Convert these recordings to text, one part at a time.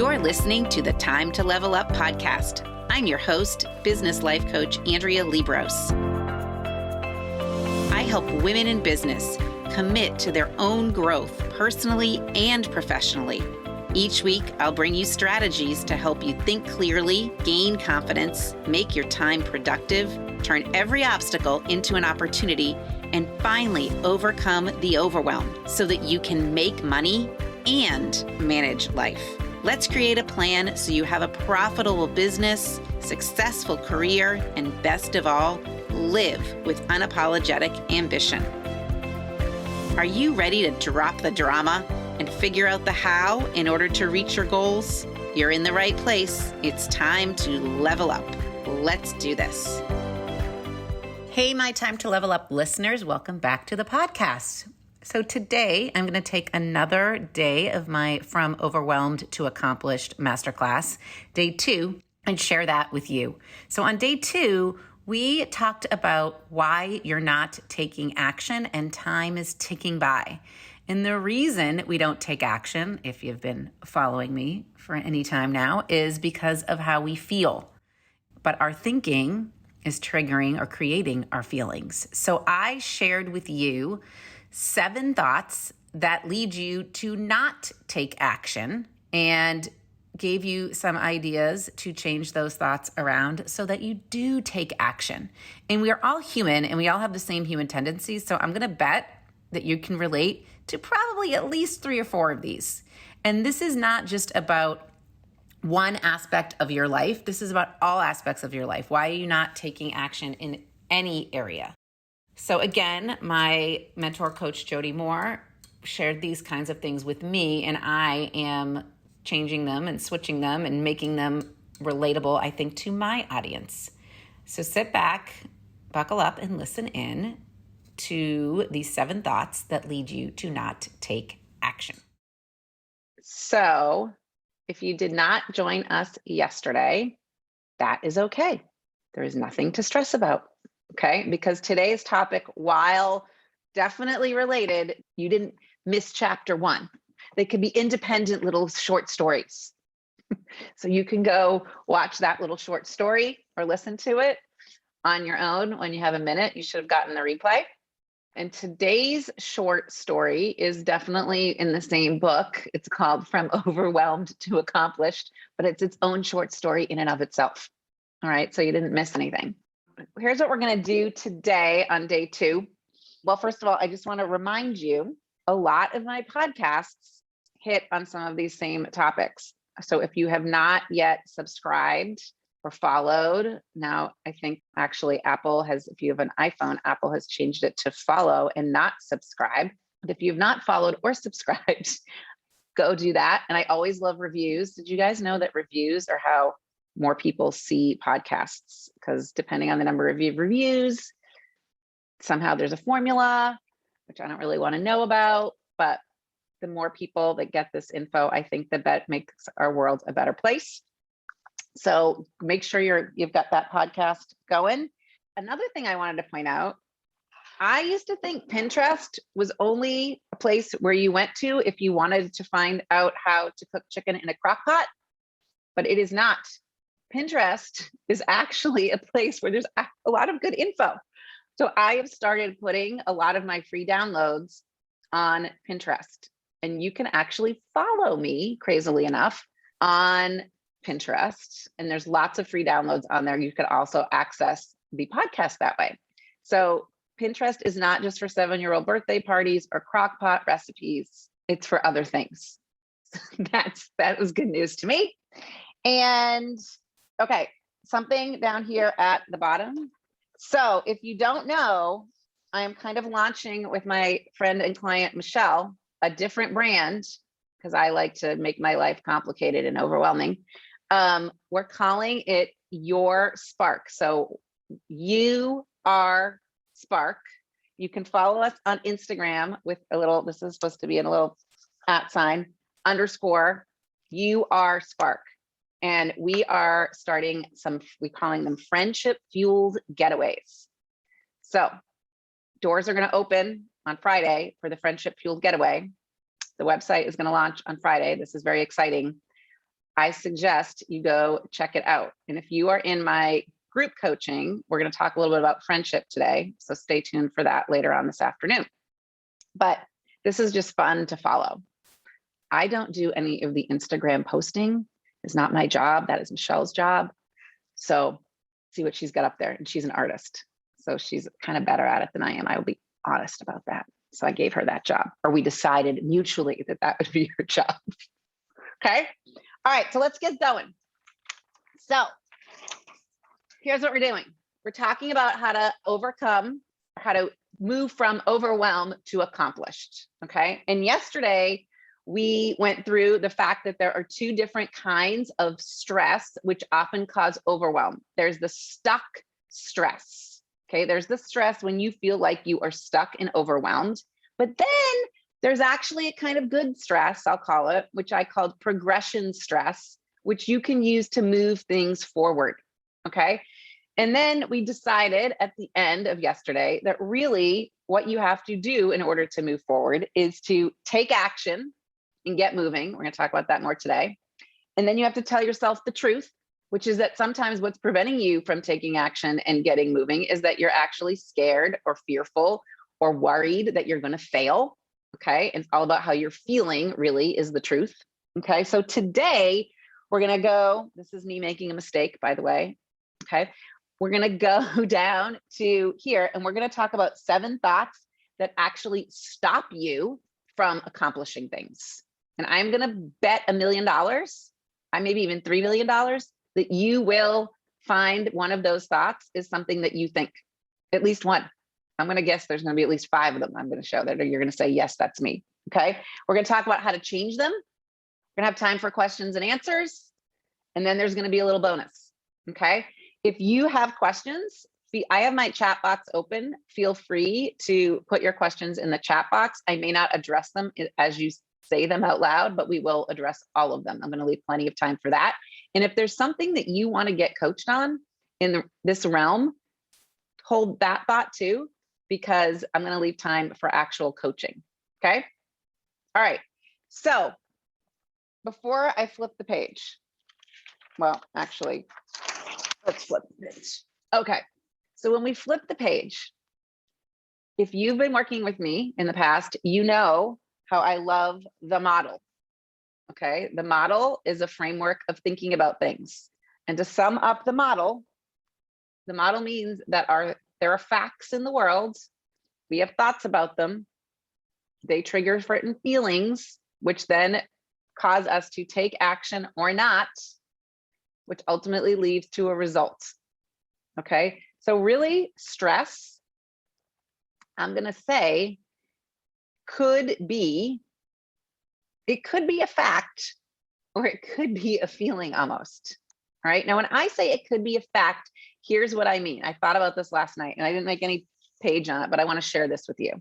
You're listening to the Time to Level Up podcast. I'm your host, business life coach Andrea Liebross. I help women in business commit to their own growth personally and professionally. Each week, I'll bring you strategies to help you think clearly, gain confidence, make your time productive, turn every obstacle into an opportunity, and finally overcome the overwhelm so that you can make money and manage life. Let's create a plan so you have a profitable business, successful career, and best of all, live with unapologetic ambition. Are you ready to drop the drama and figure out the how in order to reach your goals? You're in the right place. It's time to level up. Let's do this. Hey, my Time to Level Up listeners, welcome back to the podcast. So today I'm going to take another day of my From Overwhelmed to Accomplished masterclass, day 2, and share that with you. So on day 2, we talked about why you're not taking action and time is ticking by. And the reason we don't take action, if you've been following me for any time now, is because of how we feel. But our thinking is triggering or creating our feelings. So I shared with you 7 thoughts that lead you to not take action and gave you some ideas to change those thoughts around so that you do take action. And we are all human and we all have the same human tendencies. So I'm going to bet that you can relate to probably at least 3 or 4 of these. And this is not just about one aspect of your life. This is about all aspects of your life. Why are you not taking action in any area? So again, my mentor coach, Jody Moore, shared these kinds of things with me, and I am changing them and switching them and making them relatable, I think, to my audience. So sit back, buckle up, and listen in to these 7 thoughts that lead you to not take action. So if you did not join us yesterday, that is okay. There is nothing to stress about. Okay, because today's topic, while definitely related, you didn't miss chapter 1. They could be independent little short stories. So you can go watch that little short story or listen to it on your own when you have a minute. You should have gotten the replay. And today's short story is definitely in the same book. It's called From Overwhelmed to Accomplished, but it's its own short story in and of itself. All right, so you didn't miss anything. Here's what we're going to do today on day 2. Well, first of all, I just want to remind you, a lot of my podcasts hit on some of these same topics. So if you have not yet subscribed or followed, now I think actually Apple has, if you have an iPhone, Apple has changed it to follow and not subscribe. But if you've not followed or subscribed, go do that. And I always love reviews. Did you guys know that reviews are how more people see podcasts? Because depending on the number of reviews, somehow there's a formula, which I don't really want to know about, but the more people that get this info, I think that makes our world a better place. So make sure you've got that podcast going. Another thing I wanted to point out, I used to think Pinterest was only a place where you went to if you wanted to find out how to cook chicken in a crock pot, but it is not. Pinterest is actually a place where there's a lot of good info. So I have started putting a lot of my free downloads on Pinterest, and you can actually follow me, crazily enough, on Pinterest. And there's lots of free downloads on there. You could also access the podcast that way. So Pinterest is not just for 7-year-old birthday parties or crock pot recipes. It's for other things. That was good news to me. And okay, something down here at the bottom. So if you don't know, I am kind of launching with my friend and client, Michelle, a different brand, because I like to make my life complicated and overwhelming. We're calling it Your Spark. So you are Spark. You can follow us on Instagram with a little, this is supposed to be in a little @ _ you are Spark. And we are starting we're calling them friendship fueled getaways. So doors are going to open on Friday for the friendship fueled getaway. The website is going to launch on Friday. This is very exciting. I suggest you go check it out. And if you are in my group coaching, we're going to talk a little bit about friendship today. So stay tuned for that later on this afternoon. But this is just fun to follow. I don't do any of the Instagram posting. It's not my job. That is Michelle's job. So see what she's got up there. And she's an artist. So she's kind of better at it than I am. I will be honest about that. So I gave her that job, or we decided mutually that that would be her job. Okay. All right. So let's get going. So here's what we're doing. We're talking about how to overcome, how to move from overwhelmed to accomplished. Okay. And yesterday we went through the fact that there are two different kinds of stress, which often cause overwhelm. There's the stuck stress. Okay. There's the stress when you feel like you are stuck and overwhelmed, but then there's actually a kind of good stress, I'll call it, which I called progression stress, which you can use to move things forward. Okay. And then we decided at the end of yesterday that really what you have to do in order to move forward is to take action and get moving. We're going to talk about that more today. And then you have to tell yourself the truth, which is that sometimes what's preventing you from taking action and getting moving is that you're actually scared or fearful or worried that you're going to fail. Okay. And it's all about how you're feeling, really, is the truth. Okay. So today we're going to go, this is me making a mistake, by the way. Okay. We're going to go down to here and we're going to talk about 7 thoughts that actually stop you from accomplishing things. And I'm going to bet $1 million, maybe even $3 million, that you will find one of those thoughts is something that you think, at least one. I'm going to guess there's going to be at least 5 of them I'm going to show that you're going to say, yes, that's me. Okay. We're going to talk about how to change them. We're going to have time for questions and answers. And then there's going to be a little bonus. Okay. If you have questions, I have my chat box open. Feel free to put your questions in the chat box. I may not address them as you say them out loud, but we will address all of them. I'm going to leave plenty of time for that. And if there's something that you want to get coached on in this realm, hold that thought too, because I'm going to leave time for actual coaching. Okay. All right. So before I flip the page, well, actually, let's flip the page. Okay. So when we flip the page, if you've been working with me in the past, you know how I love the model. Okay. The model is a framework of thinking about things. And to sum up the model means that there are facts in the world. We have thoughts about them. They trigger certain feelings, which then cause us to take action or not, which ultimately leads to a result. Okay. So really, stress, I'm going to say, it could be a fact, or it could be a feeling almost. All right. Now, when I say it could be a fact, here's what I mean. I thought about this last night and I didn't make any page on it, but I want to share this with you.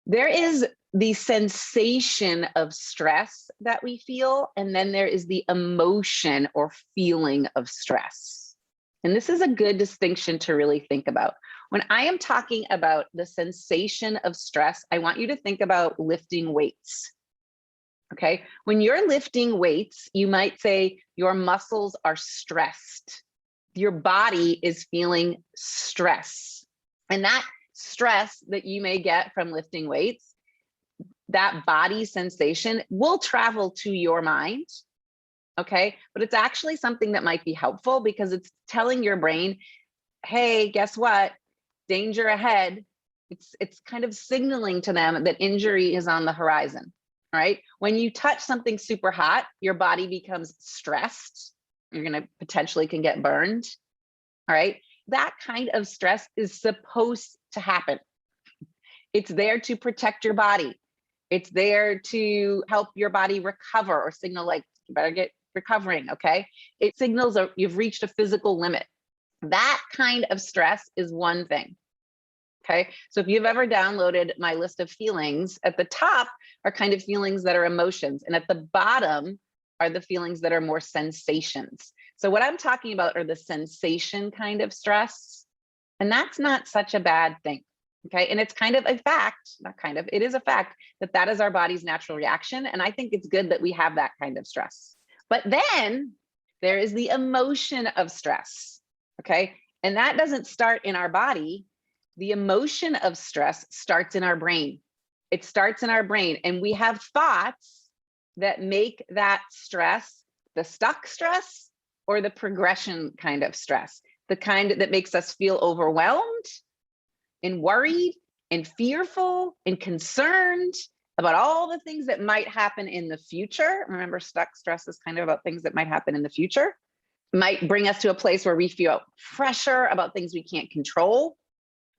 There is the sensation of stress that we feel, and then there is the emotion or feeling of stress. And this is a good distinction to really think about. When I am talking about the sensation of stress, I want you to think about lifting weights. Okay. When you're lifting weights, you might say your muscles are stressed. Your body is feeling stress. And that stress that you may get from lifting weights, that body sensation will travel to your mind. Okay. But it's actually something that might be helpful because it's telling your brain, hey, guess what? Danger ahead. It's kind of signaling to them that injury is on the horizon. All right. When you touch something super hot, your body becomes stressed. You're going to potentially can get burned. All right. That kind of stress is supposed to happen. It's there to protect your body. It's there to help your body recover or signal like you better get recovering. Okay. It signals you've reached a physical limit. That kind of stress is one thing. Okay. So if you've ever downloaded my list of feelings, at the top are kind of feelings that are emotions. And at the bottom are the feelings that are more sensations. So what I'm talking about are the sensation kind of stress. And that's not such a bad thing. Okay. And it's kind of a fact, not kind of, it is a fact that is our body's natural reaction. And I think it's good that we have that kind of stress. But then there is the emotion of stress, okay? And that doesn't start in our body. The emotion of stress starts in our brain. It starts in our brain, and we have thoughts that make that stress the stuck stress or the progression kind of stress, the kind that makes us feel overwhelmed and worried and fearful and concerned about all the things that might happen in the future. Remember, stuck stress is kind of about things that might happen in the future. Might bring us to a place where we feel pressure about things we can't control.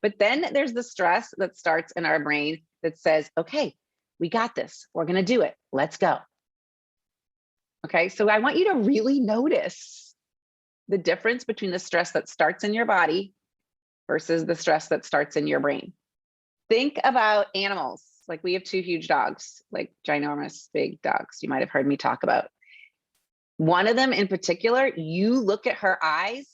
But then there's the stress that starts in our brain that says, okay, we got this. We're going to do it. Let's go. Okay, so I want you to really notice the difference between the stress that starts in your body versus the stress that starts in your brain. Think about animals. Like, we have 2 huge dogs, like ginormous big dogs you might have heard me talk about. One of them in particular, you look at her eyes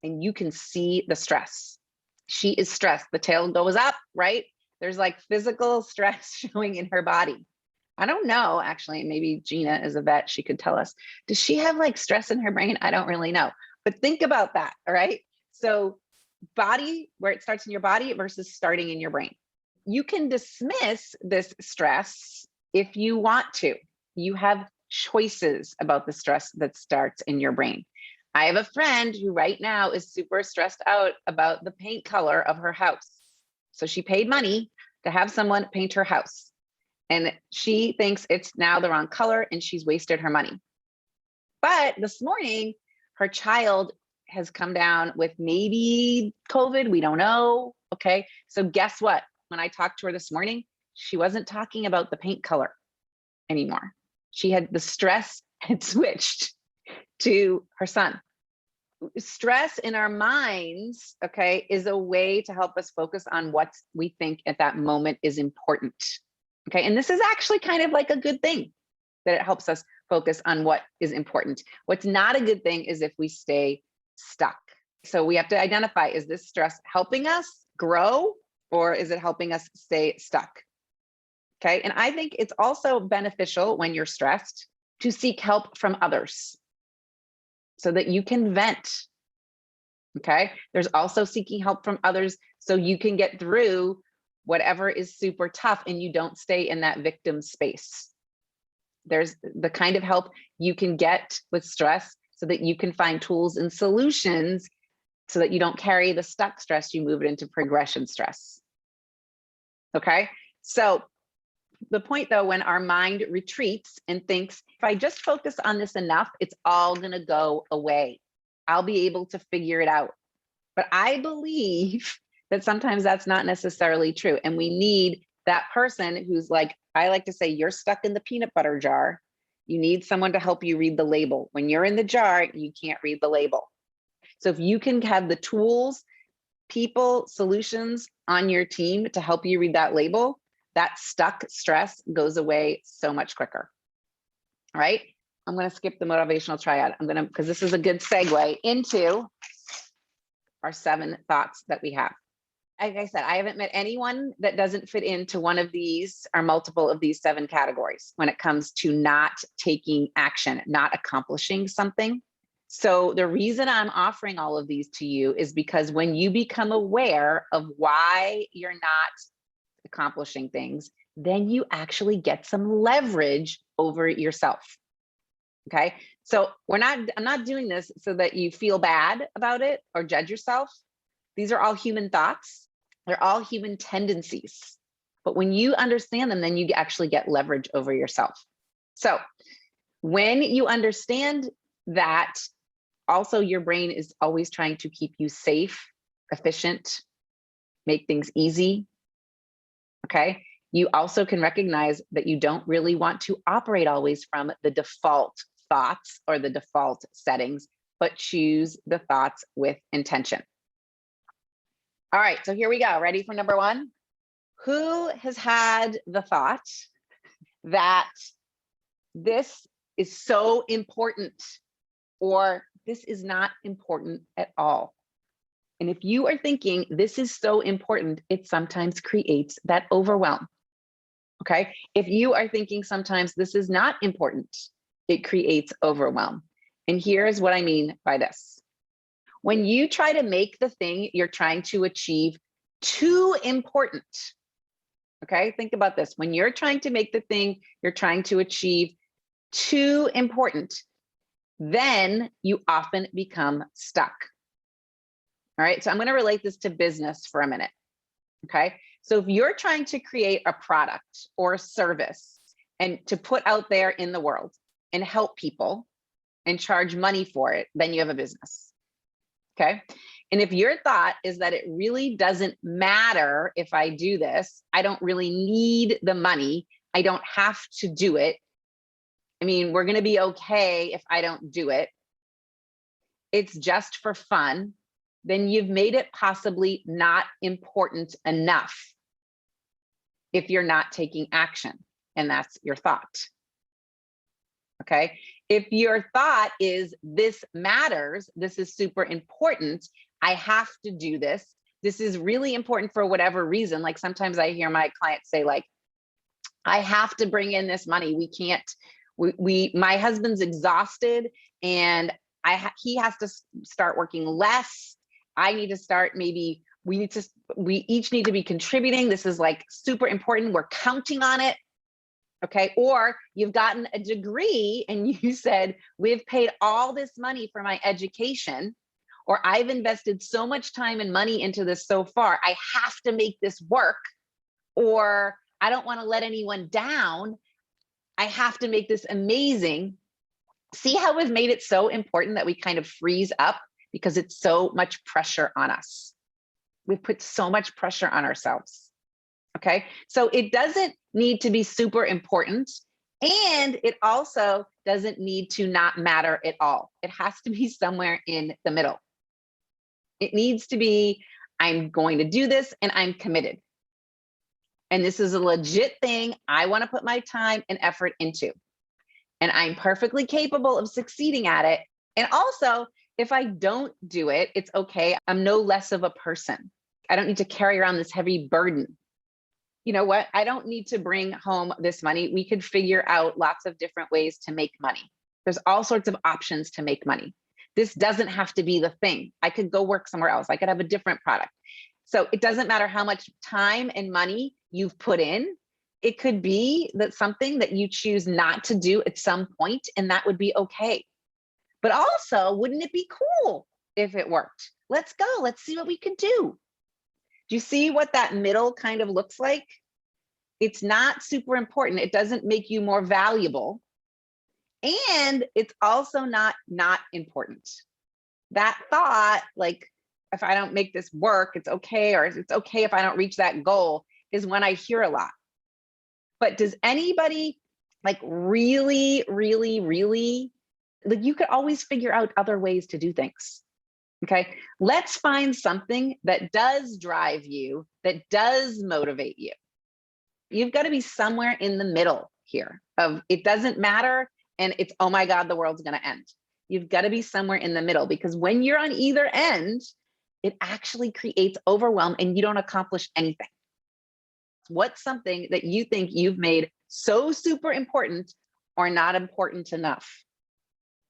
and you can see the stress. She is stressed. The tail goes up, right? There's like physical stress showing in her body. I don't know, actually, maybe Gina is a vet. She could tell us. Does she have like stress in her brain? I don't really know. But think about that, all right? So body, where it starts in your body versus starting in your brain. You can dismiss this stress if you want to. You have choices about the stress that starts in your brain. I have a friend who right now is super stressed out about the paint color of her house. So she paid money to have someone paint her house. And she thinks it's now the wrong color and she's wasted her money. But this morning, her child has come down with maybe COVID. We don't know. Okay. So guess what? When I talked to her this morning, she wasn't talking about the paint color anymore. She had the stress had switched to her son. Stress in our minds, okay, is a way to help us focus on what we think at that moment is important. Okay. And this is actually kind of like a good thing, that it helps us focus on what is important. What's not a good thing is if we stay stuck. So we have to identify, is this stress helping us grow or is it helping us stay stuck? Okay. And I think it's also beneficial when you're stressed to seek help from others so that you can vent. Okay. There's also seeking help from others so you can get through whatever is super tough and you don't stay in that victim space. There's the kind of help you can get with stress so that you can find tools and solutions so that you don't carry the stuck stress, you move it into progression stress. Okay. So the point though, when our mind retreats and thinks, if I just focus on this enough, it's all going to go away. I'll be able to figure it out. But I believe that sometimes that's not necessarily true. And we need that person who's like, I like to say, you're stuck in the peanut butter jar. You need someone to help you read the label. When you're in the jar, you can't read the label. So if you can have the tools, people, solutions on your team to help you read that label, that stuck stress goes away so much quicker. All right. I'm going to skip the motivational triad. Because this is a good segue into our 7 thoughts that we have. Like I said, I haven't met anyone that doesn't fit into one of these or multiple of these 7 categories when it comes to not taking action, not accomplishing something. So the reason I'm offering all of these to you is because when you become aware of why you're not accomplishing things, then you actually get some leverage over yourself. Okay. So I'm not doing this so that you feel bad about it or judge yourself. These are all human thoughts. They're all human tendencies. But when you understand them, then you actually get leverage over yourself. So when you understand that, also your brain is always trying to keep you safe, efficient, make things easy. Okay. You also can recognize that you don't really want to operate always from the default thoughts or the default settings, but choose the thoughts with intention. All right, so here we go. Ready for number 1? Who has had the thought that this is so important or this is not important at all? And if you are thinking this is so important, it sometimes creates that overwhelm. Okay. If you are thinking sometimes this is not important, It creates overwhelm. And here's what I mean by this. When you try to make the thing you're trying to achieve too important, okay? Think about this. When you're trying to make the thing you're trying to achieve too important, then you often become stuck. All right, so I'm going to relate this to business for a minute. Okay, so if you're trying to create a product or a service and to put out there in the world and help people and charge money for it, then you have a business. Okay, and if your thought is that it really doesn't matter if I do this, I don't really need the money, I don't have to do it, I mean, we're going to be okay if I don't do it, it's just for fun, then you've made it possibly not important enough if you're not taking action, and that's your thought. Okay, if your thought is this matters, this is super important, I have to do this, this is really important for whatever reason. Like sometimes I hear my clients say like, I have to bring in this money, we can't, my husband's exhausted and he has to start working less, I need to start, maybe we each need to be contributing, this is like super important, we're counting on it. Okay, or you've gotten a degree and you said, we've paid all this money for my education, or I've invested so much time and money into this so far, I have to make this work, or I don't want to let anyone down, I have to make this amazing. See how we've made it so important that we kind of freeze up because it's so much pressure on us. We've put so much pressure on ourselves. Okay, so it doesn't need to be super important, and it also doesn't need to not matter at all. It has to be somewhere in the middle. It needs to be, I'm going to do this and I'm committed. And this is a legit thing I want to put my time and effort into. And I'm perfectly capable of succeeding at it. And also, if I don't do it, it's okay. I'm no less of a person. I don't need to carry around this heavy burden. You know what? I don't need to bring home this money. We could figure out lots of different ways to make money. There's all sorts of options to make money. This doesn't have to be the thing. I could go work somewhere else. I could have a different product. So it doesn't matter how much time and money you've put in. It could be that something that you choose not to do at some point, and that would be okay. But also, wouldn't it be cool if it worked? Let's go. Let's see what we could do. Do you see what that middle kind of looks like? It's not super important. It doesn't make you more valuable. And it's also not important. That thought, like, if I don't make this work, it's okay, or it's okay if I don't reach that goal, is when I hear a lot. But does anybody like really, like, you could always figure out other ways to do things. Okay, let's find something that does drive you, that does motivate you. You've got to be somewhere in the middle here of it doesn't matter and it's, oh my God, the world's going to end. You've got to be somewhere in the middle, because when you're on either end, it actually creates overwhelm and you don't accomplish anything. What's something that you think you've made so super important or not important enough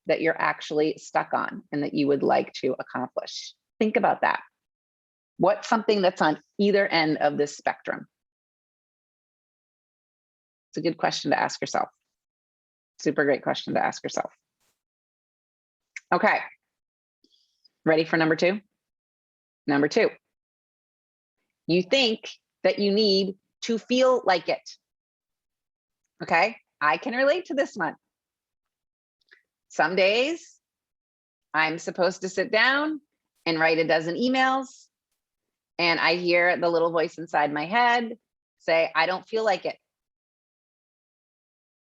that you're actually stuck on and that you would like to accomplish? Think about that. What's something that's on either end of this spectrum? It's a good question to ask yourself. Super great question to ask yourself. Okay. Ready for number two? Number two. You think that you need to feel like it. Okay. I can relate to this one. Some days I'm supposed to sit down and write a dozen emails, and I hear the little voice inside my head say, I don't feel like it.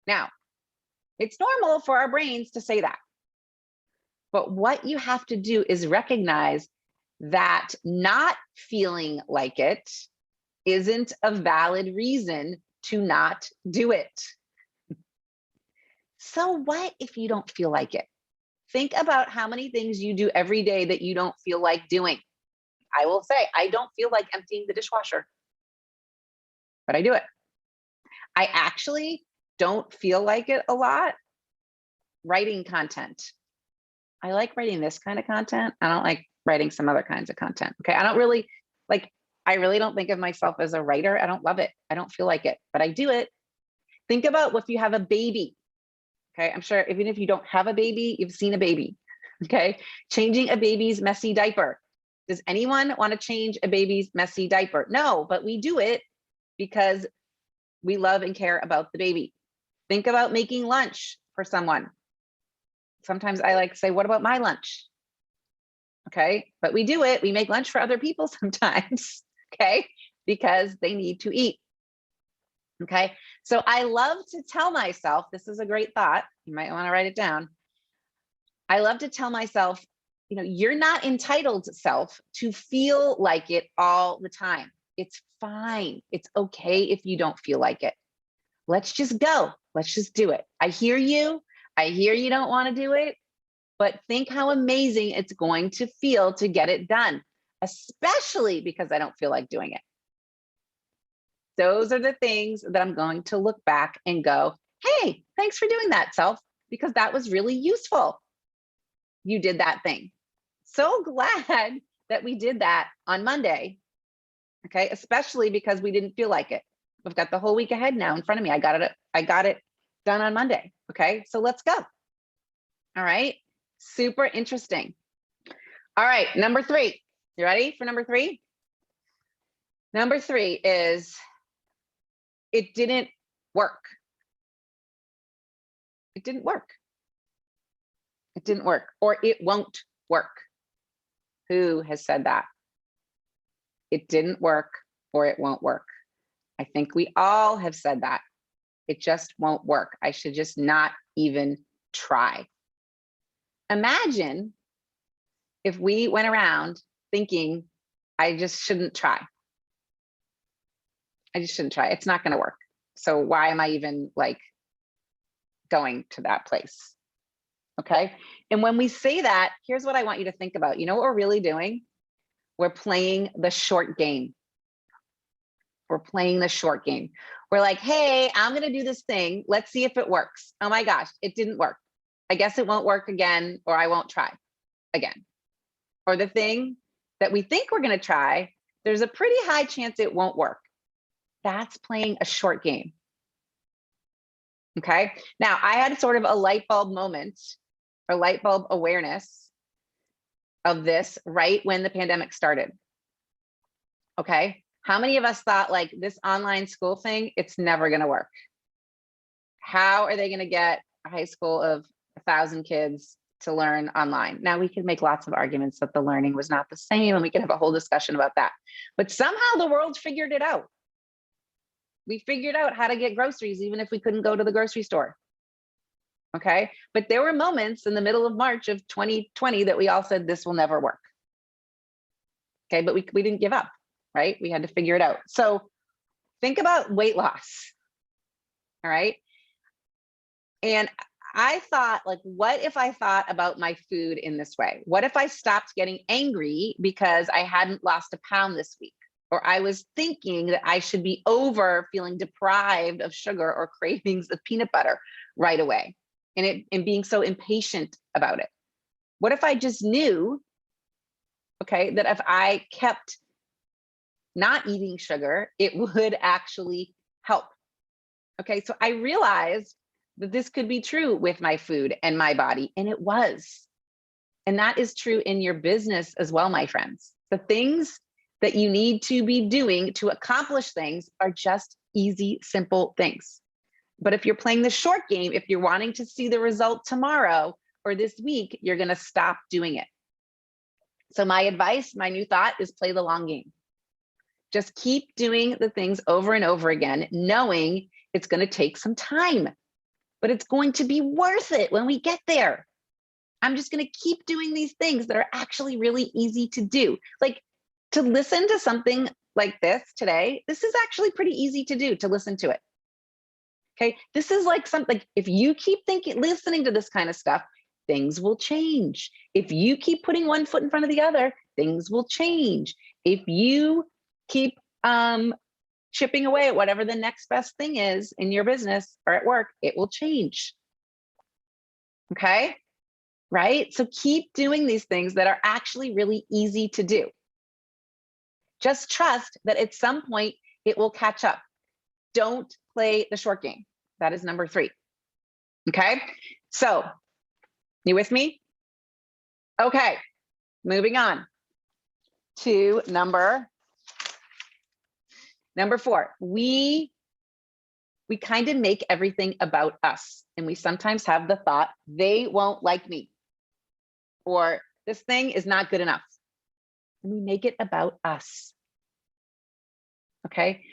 Now, it's normal for our brains to say that. But what you have to do is recognize that not feeling like it isn't a valid reason to not do it. So what if you don't feel like it? Think about how many things you do every day that you don't feel like doing. I will say, I don't feel like emptying the dishwasher, but I do it. I actually don't feel like it a lot writing content. I like writing this kind of content. I don't like writing some other kinds of content. Okay. I really don't think of myself as a writer. I don't love it. I don't feel like it, but I do it. Think about if you have a baby. Okay. I'm sure even if you don't have a baby, you've seen a baby. Okay. Changing a baby's messy diaper. Does anyone want to change a baby's messy diaper? No, but we do it because we love and care about the baby. Think about making lunch for someone. Sometimes I like to say, what about my lunch? Okay, but we do it. We make lunch for other people sometimes, okay, because they need to eat. Okay, so I love to tell myself, this is a great thought. You might want to write it down. I love to tell myself, you're not entitled, self, to feel like it all the time. It's fine. It's okay if you don't feel like it. Let's just go. Let's just do it. I hear you. I hear you don't want to do it, but think how amazing it's going to feel to get it done, especially because I don't feel like doing it. Those are the things that I'm going to look back and go, hey, thanks for doing that, self, because that was really useful. You did that thing. So glad that we did that on Monday. Okay, especially because we didn't feel like it. We've got the whole week ahead now in front of me. I got it done on Monday. Okay, so let's go. All right, super interesting. All right, number 3. You ready for number 3? Number 3 is it didn't work. It didn't work. It didn't work, or it won't work. Who has said that? It didn't work, or it won't work. I think we all have said that. It just won't work. I should just not even try. Imagine if we went around thinking, I just shouldn't try. I just shouldn't try. It's not going to work. So why am I even going to that place? Okay. And when we say that, here's what I want you to think about. You know what we're really doing? We're playing the short game. We're playing the short game. We're like, hey, I'm going to do this thing. Let's see if it works. Oh my gosh, it didn't work. I guess it won't work again, or I won't try again. Or the thing that we think we're going to try, there's a pretty high chance it won't work. That's playing a short game. Okay. Now, I had sort of a light bulb moment, or light bulb awareness of this right when the pandemic started. Okay. How many of us thought this online school thing, it's never going to work? How are they going to get a high school of 1,000 kids to learn online? Now, we could make lots of arguments that the learning was not the same, and we could have a whole discussion about that. But somehow the world figured it out. We figured out how to get groceries, even if we couldn't go to the grocery store. Okay. But there were moments in the middle of March of 2020 that we all said, this will never work. Okay. But we didn't give up, right? We had to figure it out. So think about weight loss. All right. And I thought, what if I thought about my food in this way? What if I stopped getting angry because I hadn't lost a pound this week? Or I was thinking that I should be over feeling deprived of sugar or cravings of peanut butter right away, and being so impatient about it. What if I just knew, okay, that if I kept not eating sugar, it would actually help? Okay, so I realized that this could be true with my food and my body, and it was. And that is true in your business as well, my friends. The things that you need to be doing to accomplish things are just easy, simple things. But if you're playing the short game, if you're wanting to see the result tomorrow or this week, you're going to stop doing it. So my advice, my new thought is play the long game. Just keep doing the things over and over again, knowing it's going to take some time, but it's going to be worth it when we get there. I'm just going to keep doing these things that are actually really easy to do. To listen to something like this today, this is actually pretty easy to do, to listen to it. Okay, this is something, if you keep listening to this kind of stuff, things will change. If you keep putting one foot in front of the other, things will change. If you keep chipping away at whatever the next best thing is in your business or at work, it will change. Okay. Right? So keep doing these things that are actually really easy to do. Just trust that at some point it will catch up. Don't play the short game. That is number 3. Okay. So, you with me? Okay. Moving on to number 4. We kind of make everything about us. And we sometimes have the thought, they won't like me, or this thing is not good enough. And we make it about us. Okay.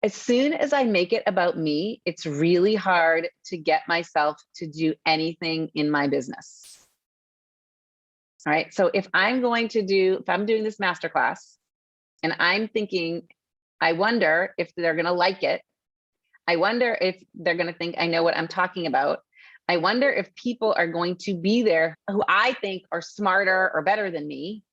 As soon as I make it about me, it's really hard to get myself to do anything in my business. All right. So if I'm doing this masterclass and I'm thinking, I wonder if they're going to like it. I wonder if they're going to think I know what I'm talking about. I wonder if people are going to be there who I think are smarter or better than me.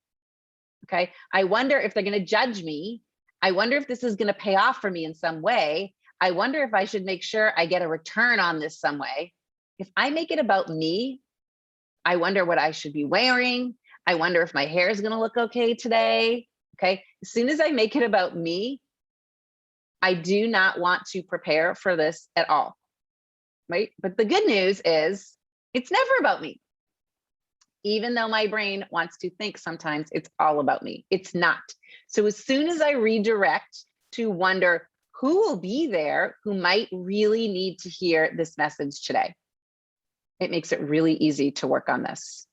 Okay. I wonder if they're going to judge me. I wonder if this is going to pay off for me in some way. I wonder if I should make sure I get a return on this some way. If I make it about me, I wonder what I should be wearing. I wonder if my hair is going to look okay today. Okay. As soon as I make it about me, I do not want to prepare for this at all. Right. But the good news is it's never about me. Even though my brain wants to think sometimes it's all about me, it's not. So as soon as I redirect to wonder who will be there who might really need to hear this message today, it makes it really easy to work on this.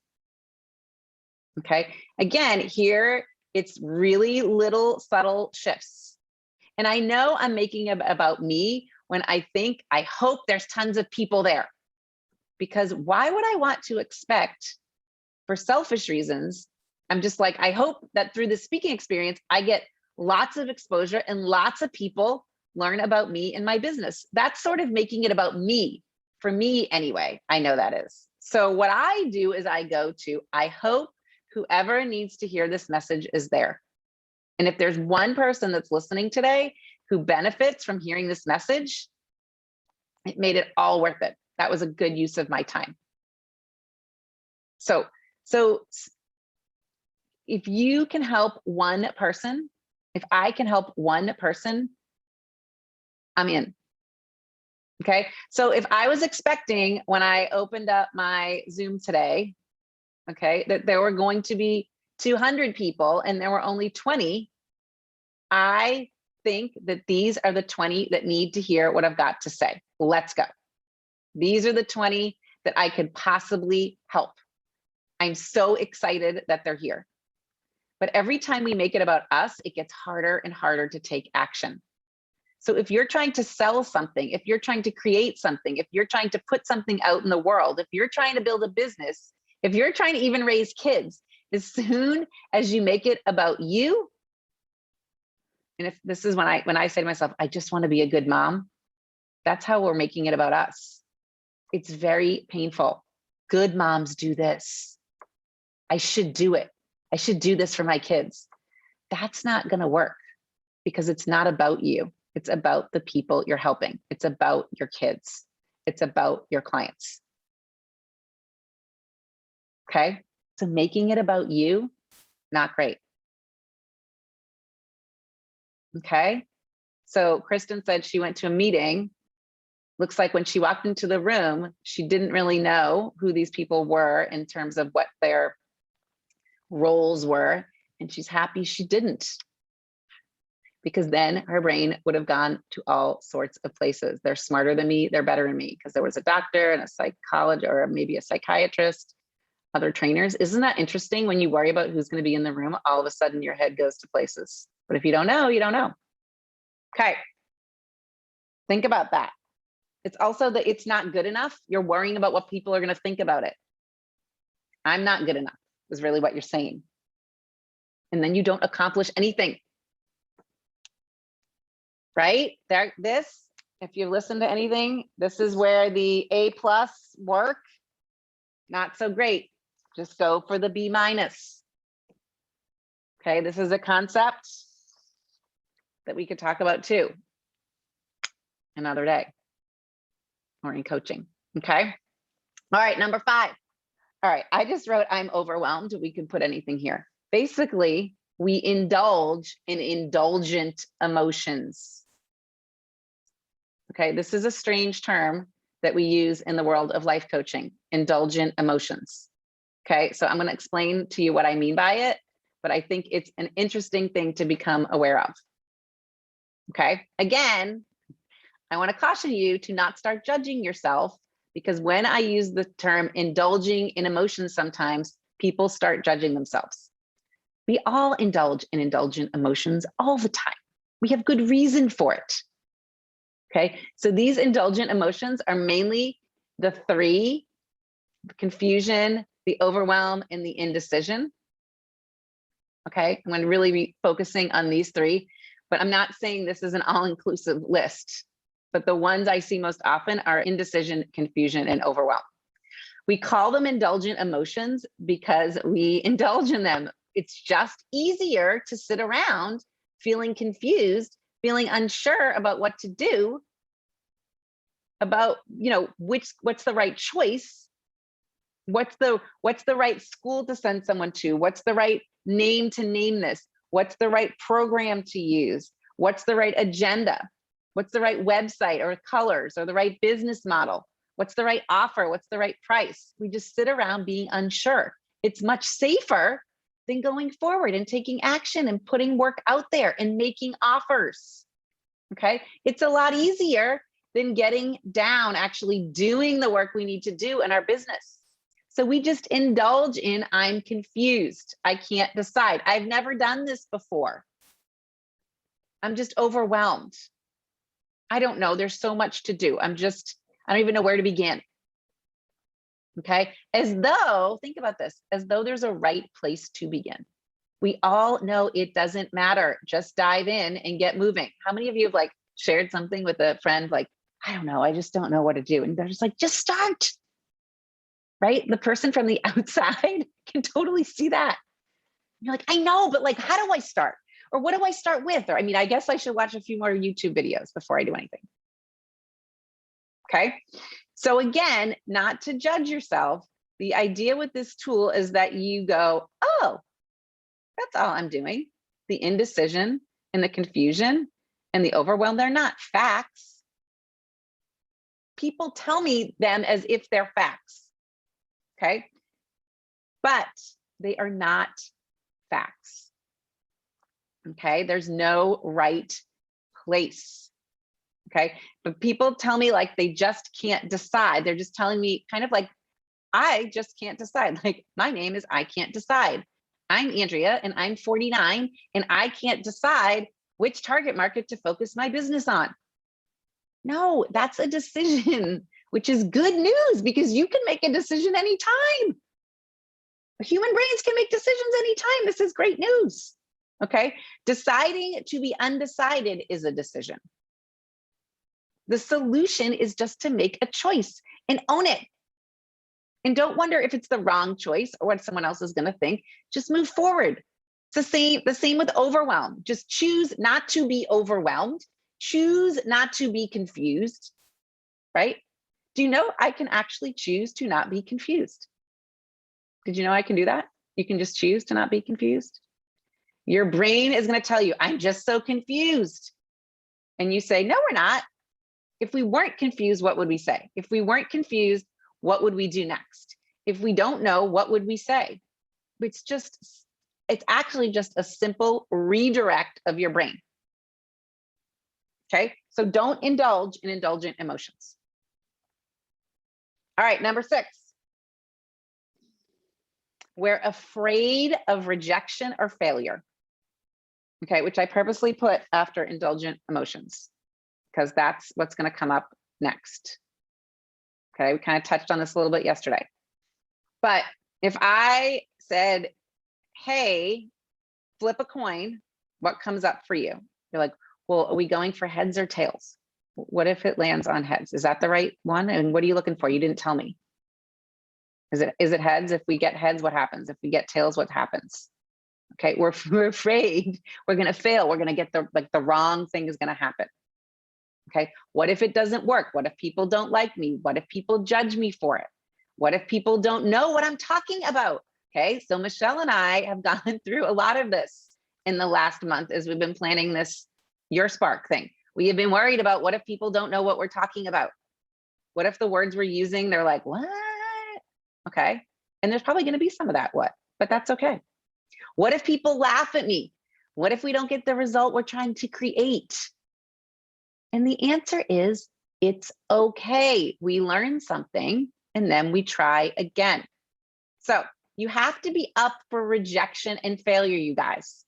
Okay. Again, here it's really little subtle shifts. And I know I'm making it about me when I hope there's tons of people there. Because why would I want to expect, for selfish reasons, I'm just like, I hope that through the speaking experience, I get lots of exposure and lots of people learn about me and my business. That's sort of making it about me. For me, anyway, I know that is. So what I do is I go to, I hope whoever needs to hear this message is there. And if there's one person that's listening today who benefits from hearing this message, it made it all worth it. That was a good use of my time. So if you can help one person, if I can help one person, I'm in. Okay. So if I was expecting when I opened up my Zoom today, okay, that there were going to be 200 people and there were only 20, I think that these are the 20 that need to hear what I've got to say. Let's go. These are the 20 that I could possibly help. I'm so excited that they're here. But every time we make it about us, it gets harder and harder to take action. So if you're trying to sell something, if you're trying to create something, if you're trying to put something out in the world, if you're trying to build a business, if you're trying to even raise kids, as soon as you make it about you, and if this is when I say to myself, I just want to be a good mom, that's how we're making it about us. It's very painful. Good moms do this. I should do it. I should do this for my kids. That's not going to work because it's not about you. It's about the people you're helping. It's about your kids. It's about your clients. Okay. So making it about you, not great. Okay. So Kristen said she went to a meeting. Looks like when she walked into the room, she didn't really know who these people were in terms of what their roles were. And she's happy she didn't, because then her brain would have gone to all sorts of places. They're smarter than me. They're better than me because there was a doctor and a psychologist or maybe a psychiatrist, other trainers. Isn't that interesting? When you worry about who's going to be in the room, all of a sudden your head goes to places. But if you don't know, you don't know. Okay. Think about that. It's also that it's not good enough. You're worrying about what people are going to think about it. I'm not good enough is really what you're saying. And then you don't accomplish anything. Right? If you listen to anything, this is where the A+ work, not so great. Just go for the B-. Okay, this is a concept that we could talk about too another day or in coaching. Okay, All right, number 5. All right, I just wrote I'm overwhelmed. We can put anything here. Basically, we indulge in indulgent emotions. Okay, this is a strange term that we use in the world of life coaching, indulgent emotions. Okay, so I'm going to explain to you what I mean by it, but I think it's an interesting thing to become aware of. Okay, again, I want to caution you to not start judging yourself, because when I use the term indulging in emotions, sometimes people start judging themselves. We all indulge in indulgent emotions all the time. We have good reason for it. Okay, so these indulgent emotions are mainly the 3: the confusion, the overwhelm, and the indecision. Okay, I'm going to really be focusing on these 3, but I'm not saying this is an all-inclusive list. But the ones I see most often are indecision, confusion, and overwhelm. We call them indulgent emotions because we indulge in them. It's just easier to sit around feeling confused, feeling unsure about what to do, about, what's the right choice, what's the right school to send someone to, what's the right name to name this, what's the right program to use, what's the right agenda, what's the right website or colors or the right business model, what's the right offer, what's the right price. We just sit around being unsure. It's much safer than going forward and taking action and putting work out there and making offers. Okay, it's a lot easier than getting down, actually doing the work we need to do in our business. So we just indulge in, I'm confused, I can't decide, I've never done this before, I'm just overwhelmed, I don't know, there's so much to do, I don't even know where to begin. Okay, as though, think about this, as though there's a right place to begin. We all know it doesn't matter, just dive in and get moving. How many of you have shared something with a friend, I don't know, I just don't know what to do, and they're just just start. Right? The person from the outside can totally see that. You're I know, but how do I start? Or what do I start with? Or I guess I should watch a few more YouTube videos before I do anything. Okay. So again, not to judge yourself. The idea with this tool is that you go, oh, that's all I'm doing. The indecision and the confusion and the overwhelm, they're not facts. People tell me them as if they're facts. Okay, but they are not facts. Okay, there's no right place. Okay, but people tell me they just can't decide. They're just telling me kind of I just can't decide. My name is I can't decide. I'm Andrea and I'm 49 and I can't decide which target market to focus my business on. No, that's a decision, which is good news because you can make a decision anytime. Human brains can make decisions anytime. This is great news. Okay. Deciding to be undecided is a decision. The solution is just to make a choice and own it. And don't wonder if it's the wrong choice or what someone else is going to think. Just move forward. It's the same with overwhelm. Just choose not to be overwhelmed. Choose not to be confused, right? Do you know I can actually choose to not be confused? Did you know I can do that? You can just choose to not be confused. Your brain is going to tell you, I'm just so confused. And you say, no, we're not. If we weren't confused, what would we say? If we weren't confused, what would we do next? If we don't know, what would we say? It's actually just a simple redirect of your brain. Okay, so don't indulge in indulgent emotions. All right, number 6. We're afraid of rejection or failure. Okay, which I purposely put after indulgent emotions because that's what's going to come up next. Okay, we kind of touched on this a little bit yesterday. But if I said, hey, flip a coin, what comes up for you? You're like, well, are we going for heads or tails? What if it lands on heads? Is that the right one? And what are you looking for? You didn't tell me. Is it heads? If we get heads, what happens? If we get tails, what happens? Okay, we're afraid we're going to fail. We're going to get the wrong thing is going to happen. Okay, what if it doesn't work? What if people don't like me? What if people judge me for it? What if people don't know what I'm talking about? Okay, so Michelle and I have gone through a lot of this in the last month as we've been planning this Your Spark thing. We have been worried about what if people don't know what we're talking about? What if the words we're using, they're like, what? Okay, and there's probably going to be some of that what, but that's okay. What if people laugh at me? What if we don't get the result we're trying to create? And the answer is, it's okay. We learn something and then we try again. So you have to be up for rejection and failure, you guys.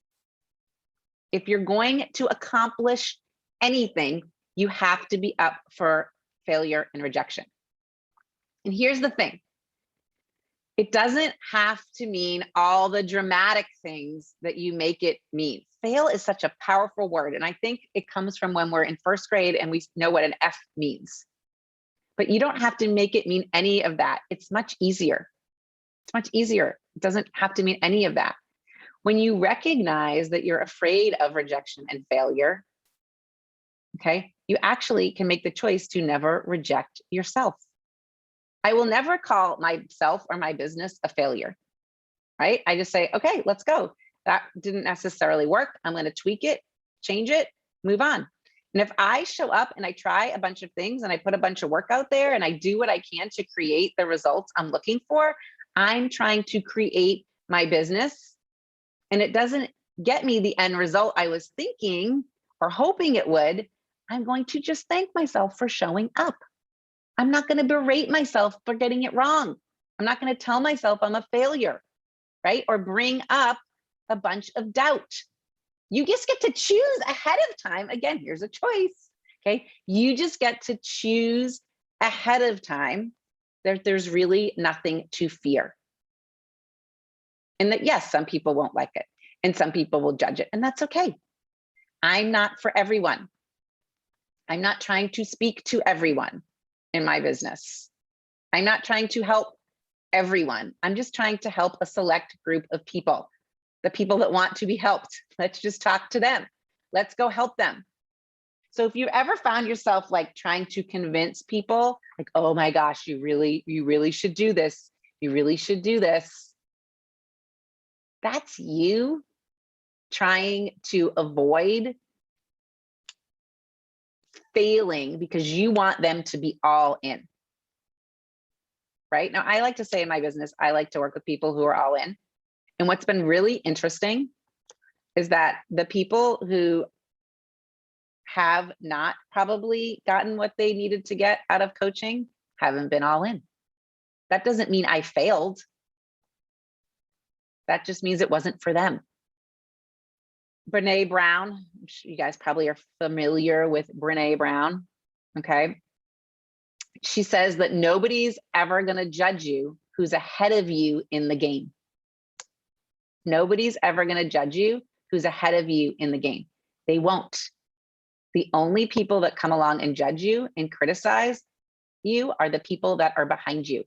If you're going to accomplish anything, you have to be up for failure and rejection. And here's the thing. It doesn't have to mean all the dramatic things that you make it mean. Fail is such a powerful word. And I think it comes from when we're in first grade and we know what an F means. But you don't have to make it mean any of that. It's much easier. It's much easier. It doesn't have to mean any of that. When you recognize that you're afraid of rejection and failure, okay, you actually can make the choice to never reject yourself. I will never call myself or my business a failure, right? I just say, okay, let's go. That didn't necessarily work. I'm going to tweak it, change it, move on. And if I show up and I try a bunch of things and I put a bunch of work out there and I do what I can to create the results I'm looking for, I'm trying to create my business and it doesn't get me the end result I was thinking or hoping it would, I'm going to just thank myself for showing up. I'm not going to berate myself for getting it wrong. I'm not going to tell myself I'm a failure, right? Or bring up a bunch of doubt. You just get to choose ahead of time. Again, here's a choice, okay? You just get to choose ahead of time that there's really nothing to fear. And that, yes, some people won't like it and some people will judge it, and that's okay. I'm not for everyone. I'm not trying to speak to everyone in my business. I'm not trying to help everyone. I'm just trying to help a select group of people, the people that want to be helped. Let's just talk to them. Let's go help them. So if you ever found yourself like trying to convince people, like, oh my gosh, you really should do this. You really should do this. That's you trying to avoid failing because you want them to be all in. Right? Now, I like to say in my business, I like to work with people who are all in. And what's been really interesting is that the people who have not probably gotten what they needed to get out of coaching haven't been all in. That doesn't mean I failed. That just means it wasn't for them. Brene Brown, you guys probably are familiar with Brene Brown, okay? She says that nobody's ever going to judge you who's ahead of you in the game. Nobody's ever going to judge you who's ahead of you in the game. They won't. The only people that come along and judge you and criticize you are the people that are behind you.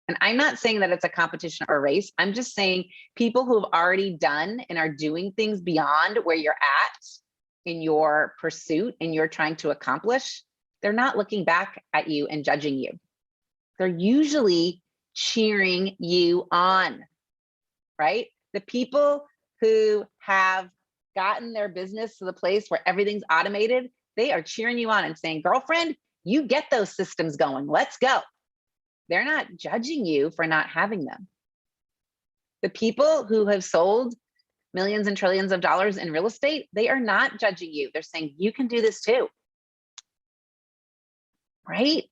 And I'm not saying that it's a competition or a race. I'm just saying people who have already done and are doing things beyond where you're at in your pursuit and you're trying to accomplish, they're not looking back at you and judging you. They're usually cheering you on, right? The people who have gotten their business to the place where everything's automated, they are cheering you on and saying, girlfriend, you get those systems going, let's go. They're not judging you for not having them. The people who have sold millions and trillions of dollars in real estate, they are not judging you. They're saying, you can do this too. Right?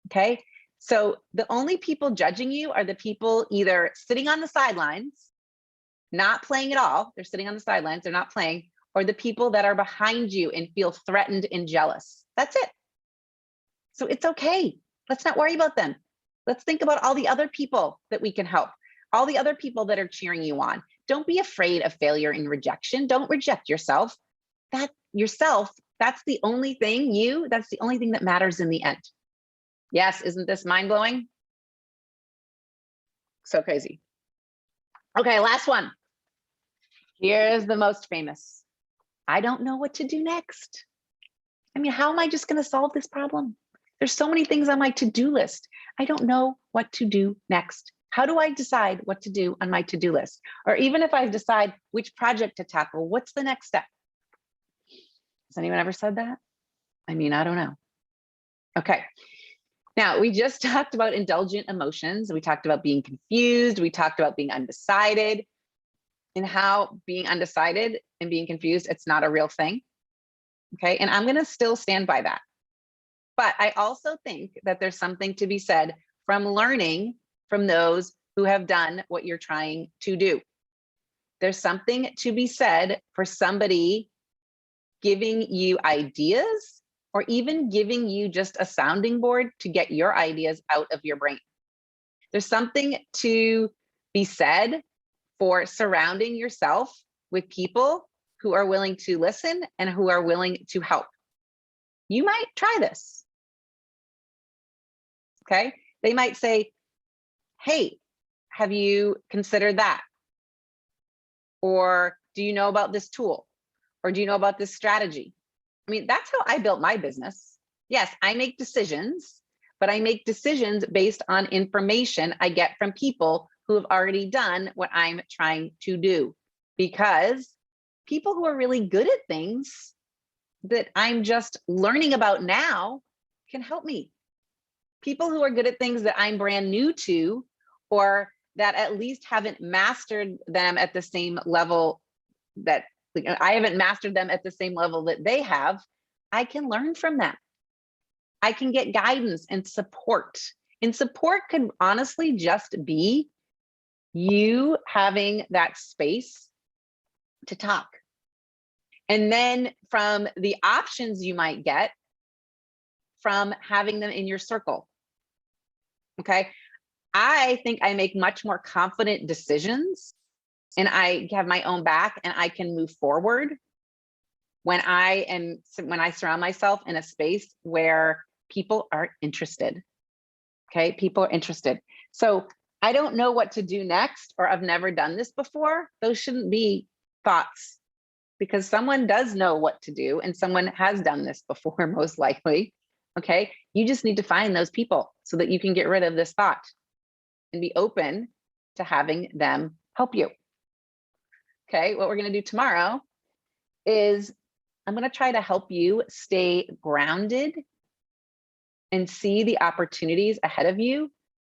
Okay. So the only people judging you are the people either sitting on the sidelines, not playing at all. They're sitting on the sidelines, they're not playing, or the people that are behind you and feel threatened and jealous. That's it. So it's okay. Let's not worry about them. Let's think about all the other people that we can help, all the other people that are cheering you on. Don't be afraid of failure and rejection. Don't reject yourself. That's the only thing, that's the only thing that matters in the end. Yes, isn't this mind-blowing? So crazy. Okay, last one. Here's the most famous. I don't know what to do next. I mean, how am I just going to solve this problem? There's so many things on my to-do list. I don't know what to do next. How do I decide what to do on my to-do list? Or even if I decide which project to tackle, what's the next step? Has anyone ever said that? I mean, I don't know. Okay. Now, we just talked about indulgent emotions. We talked about being confused. We talked about being undecided, and how being undecided and being confused, it's not a real thing. Okay. And I'm going to still stand by that. But I also think that there's something to be said from learning from those who have done what you're trying to do. There's something to be said for somebody giving you ideas, or even giving you just a sounding board to get your ideas out of your brain. There's something to be said for surrounding yourself with people who are willing to listen and who are willing to help. You might try this. Okay. They might say, hey, have you considered that? Or do you know about this tool? Or do you know about this strategy? I mean, that's how I built my business. Yes, I make decisions, but I make decisions based on information I get from people who have already done what I'm trying to do. Because people who are really good at things that I'm just learning about now can help me. People who are good at things that I'm brand new to, or that at least haven't mastered them at the same level that I haven't mastered them at the same level that they have, I can learn from them. I can get guidance and support. And support can honestly just be you having that space to talk. And then from the options you might get from having them in your circle. Okay. I think I make much more confident decisions, and I have my own back, and I can move forward when I surround myself in a space where people are interested. Okay. People are interested. So I don't know what to do next, or I've never done this before. Those shouldn't be thoughts, because someone does know what to do and someone has done this before, most likely. Okay. You just need to find those people so that you can get rid of this thought and be open to having them help you. Okay. What we're going to do tomorrow is I'm going to try to help you stay grounded and see the opportunities ahead of you,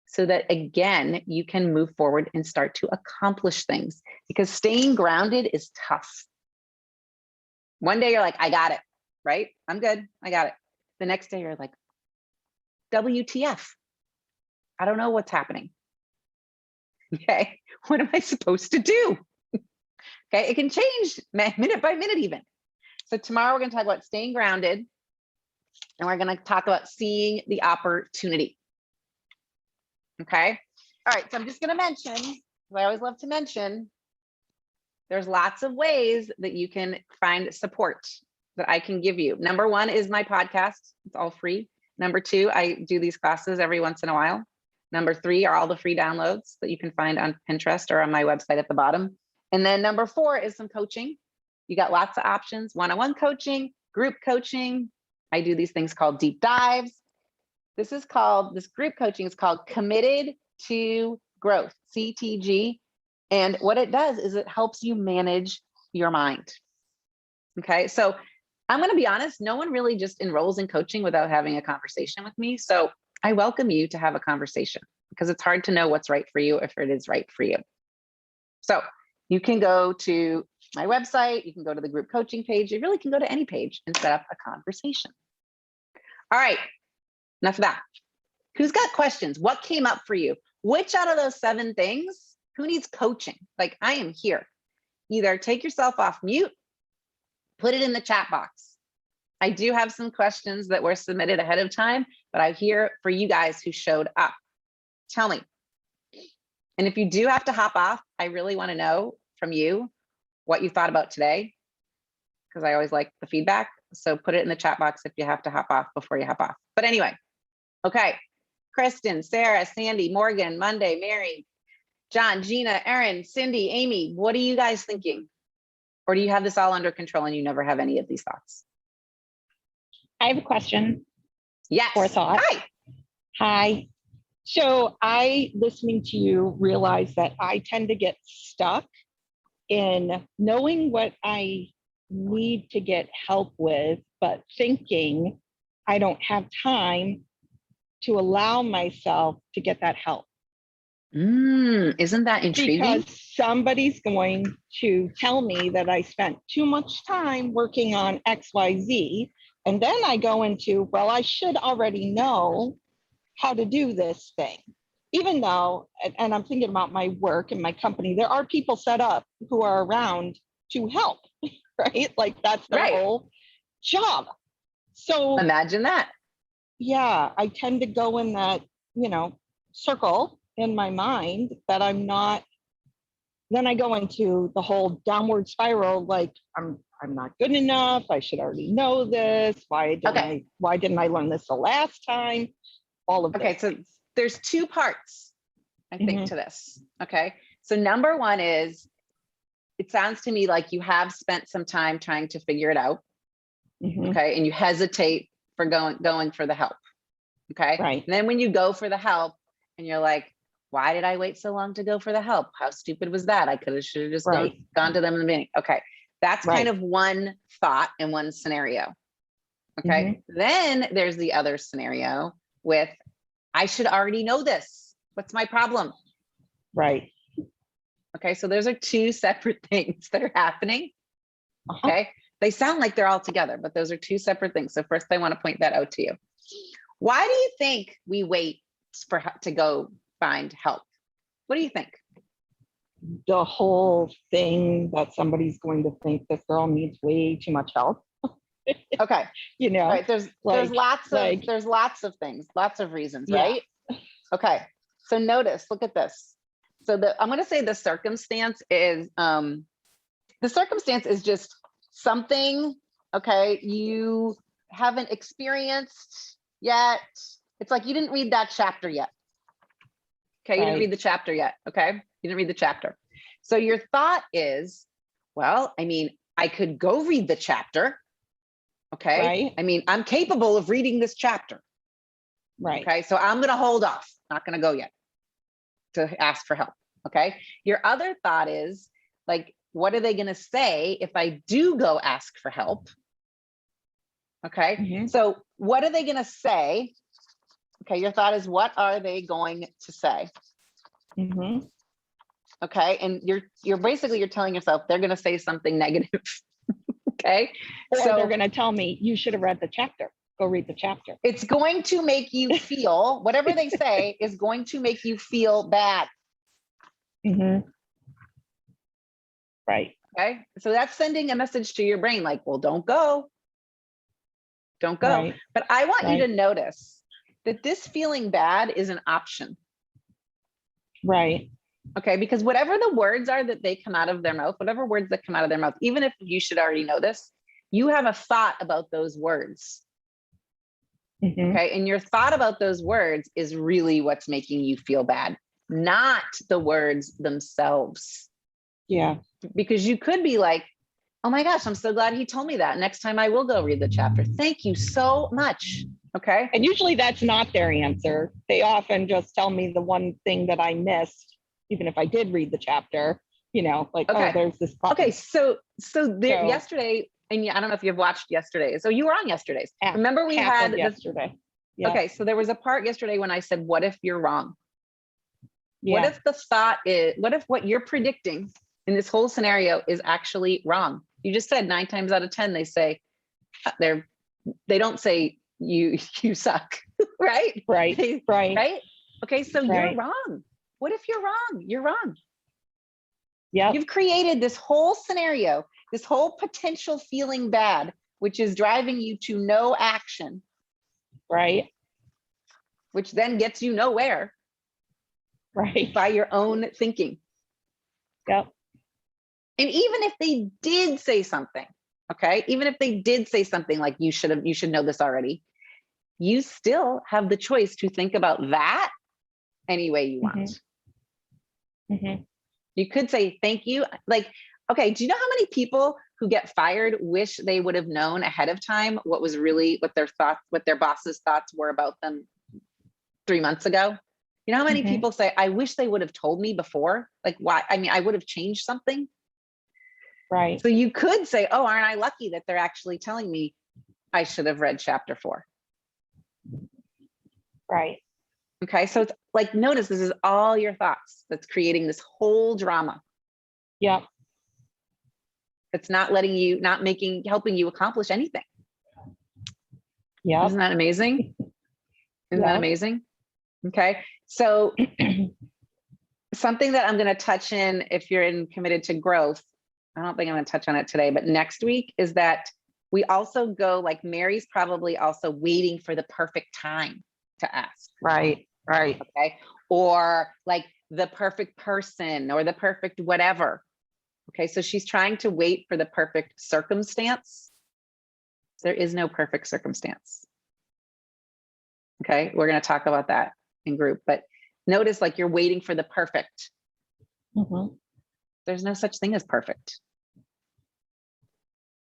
so that again, you can move forward and start to accomplish things, because staying grounded is tough. One day you're like, I got it, right? I'm good. I got it. The next day you're like, WTF? I don't know what's happening. Okay. What am I supposed to do? Okay. It can change minute by minute even. So tomorrow we're going to talk about staying grounded, and we're going to talk about seeing the opportunity. Okay. All right. So I'm just going to mention, I always love to mention, there's lots of ways that you can find support that I can give you. Number one is my podcast. It's all free. Number two, I do these classes every once in a while. Number three are all the free downloads that you can find on Pinterest or on my website at the bottom. And then number four is some coaching. You got lots of options: one-on-one coaching, group coaching. I do these things called deep dives. This group coaching is called Committed to Growth, CTG. And what it does is it helps you manage your mind. Okay. So I'm going to be honest, no one really just enrolls in coaching without having a conversation with me. So I welcome you to have a conversation, because it's hard to know what's right for you if it is right for you. So you can go to my website, you can go to the group coaching page, you really can go to any page and set up a conversation. All right, enough of that. Who's got questions? What came up for you? Which out of those 7 things, who needs coaching? Like, I am here. Either take yourself off mute, put it in the chat box. I do have some questions that were submitted ahead of time, but I'm here for you guys who showed up. Tell me. And if you do have to hop off, I really want to know from you what you thought about today, because I always like the feedback. So put it in the chat box if you have to hop off before you hop off. But anyway, okay. Kristen, Sarah, Sandy, Morgan, Monday, Mary, John, Gina, Erin, Cindy, Amy, what are you guys thinking? Or do you have this all under control and you never have any of these thoughts? I have a question. Yes. Or thought. Hi. Hi. So listening to you, realize that I tend to get stuck in knowing what I need to get help with, but thinking I don't have time to allow myself to get that help. Isn't that intriguing? Because somebody's going to tell me that I spent too much time working on XYZ. And then I go into, well, I should already know how to do this thing. Even though, and I'm thinking about my work and my company, there are people set up who are around to help, right? Like that's their Right. whole job. So imagine that. yeah, I tend to go in that, circle in my mind that I'm not, then I go into the whole downward spiral, like I'm not good enough. I should already know this. Why didn't I learn this the last time? All of Okay, this. so there's two parts, I think, to this. Okay. So number one is, it sounds to me like you have spent some time trying to figure it out. Okay. And you hesitate for going for the help. Okay. Right. And then when you go for the help and you're like, why did I wait so long to go for the help? How stupid was that? I should have just gone to them in the beginning. Okay. That's kind of one thought and one scenario. Okay. Then there's the other scenario with, I should already know this. What's my problem? Right. Okay. So those are two separate things that are happening. Okay. They sound like they're all together, but those are two separate things. So first I want to point that out to you. Why do you think we wait to go find help? What do you think? The whole thing that somebody's going to think this girl needs way too much help. Okay. Right. There's lots of things, lots of reasons, right? Okay. So notice, look at this. So I'm going to say the circumstance is just something, okay, you haven't experienced yet. It's like you didn't read that chapter yet. Okay, you didn't read the chapter yet. Okay, you didn't read the chapter. So your thought is, well, I mean, I could go read the chapter. Okay, right. I mean, I'm capable of reading this chapter. Right. Okay, so I'm going to hold off, not going to go yet to ask for help. Okay, your other thought is like, what are they going to say if I do go ask for help? Okay, so what are they going to say? Okay, your thought is, what are they going to say? Okay, and you're basically telling yourself they're going to say something negative. Okay, or so they're going to tell me you should have read the chapter. Go read the chapter. It's going to make you feel, whatever they say is going to make you feel bad. Right. Okay, so that's sending a message to your brain like, well, don't go. Don't go. Right. But I want you to notice that this feeling bad is an option. Right. Okay, because whatever the words are that they come out of their mouth, whatever words that come out of their mouth, even if you should already know this, you have a thought about those words. Okay, and your thought about those words is really what's making you feel bad, not the words themselves. Yeah. Because you could be like, oh my gosh, I'm so glad he told me that. Next time I will go read the chapter. Thank you so much. Okay. And usually that's not their answer. They often just tell me the one thing that I missed, even if I did read the chapter, like, oh, there's this problem. Okay. So yesterday, and I don't know if you've watched yesterday. So you were on yesterday's. Remember we had yesterday. Yeah. Okay. So there was a part yesterday when I said, what if you're wrong? Yeah. What if the thought is, what if what you're predicting in this whole scenario is actually wrong? You just said 9 times out of 10, they say they don't say you suck, right? Right. Right. Okay. So you're wrong. What if you're wrong? You're wrong. Yeah. You've created this whole scenario, this whole potential feeling bad, which is driving you to no action. Right. Which then gets you nowhere. Right. By your own thinking. Yep. And even if they did say something, okay, even if they did say something like you should know this already, you still have the choice to think about that any way you want. You could say, thank you. Like, okay, do you know how many people who get fired wish they would have known ahead of time what their boss's thoughts were about them 3 months ago? You know how many people say, I wish they would have told me before? Like, why? I mean, I would have changed something. Right. So you could say, oh, aren't I lucky that they're actually telling me I should have read chapter 4? Right. Okay. So it's like, notice this is all your thoughts that's creating this whole drama. Yep. It's not helping you accomplish anything. Yep. Isn't that amazing? Isn't that Yep. amazing? Okay. So something that I'm going to touch in, if you're committed to growth, I don't think I'm going to touch on it today, but next week, is that we also go, like Mary's probably also waiting for the perfect time to ask. Right. Right. Okay. Or like the perfect person or the perfect whatever. Okay. So she's trying to wait for the perfect circumstance. There is no perfect circumstance. Okay. We're going to talk about that in group, but notice like you're waiting for the perfect. There's no such thing as perfect.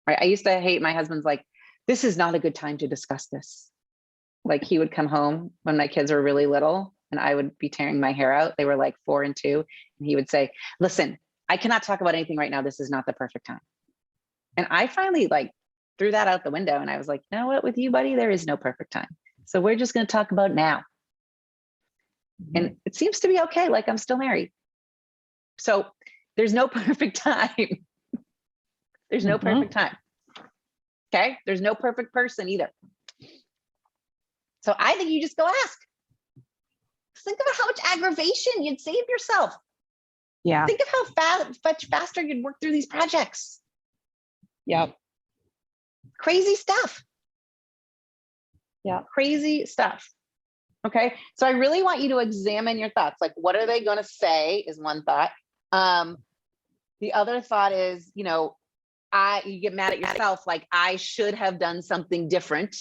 Right. I used to hate, my husband's like, this is not a good time to discuss this. Like he would come home when my kids were really little and I would be tearing my hair out. They were like 4 and 2. And he would say, listen, I cannot talk about anything right now. This is not the perfect time. And I finally like threw that out the window. And I was like, you know what, with you, buddy, there is no perfect time. So we're just going to talk about now. And it seems to be okay. Like I'm still married. So there's no perfect time. There's no perfect time. Okay. There's no perfect person either. So I think you just go ask. Think about how much aggravation you'd save yourself. Yeah. Think of how much faster you'd work through these projects. Yep. Crazy stuff. Yeah. Crazy stuff. Okay. So I really want you to examine your thoughts. Like, what are they going to say is one thought. The other thought is, you know, you get mad at yourself. Like I should have done something different.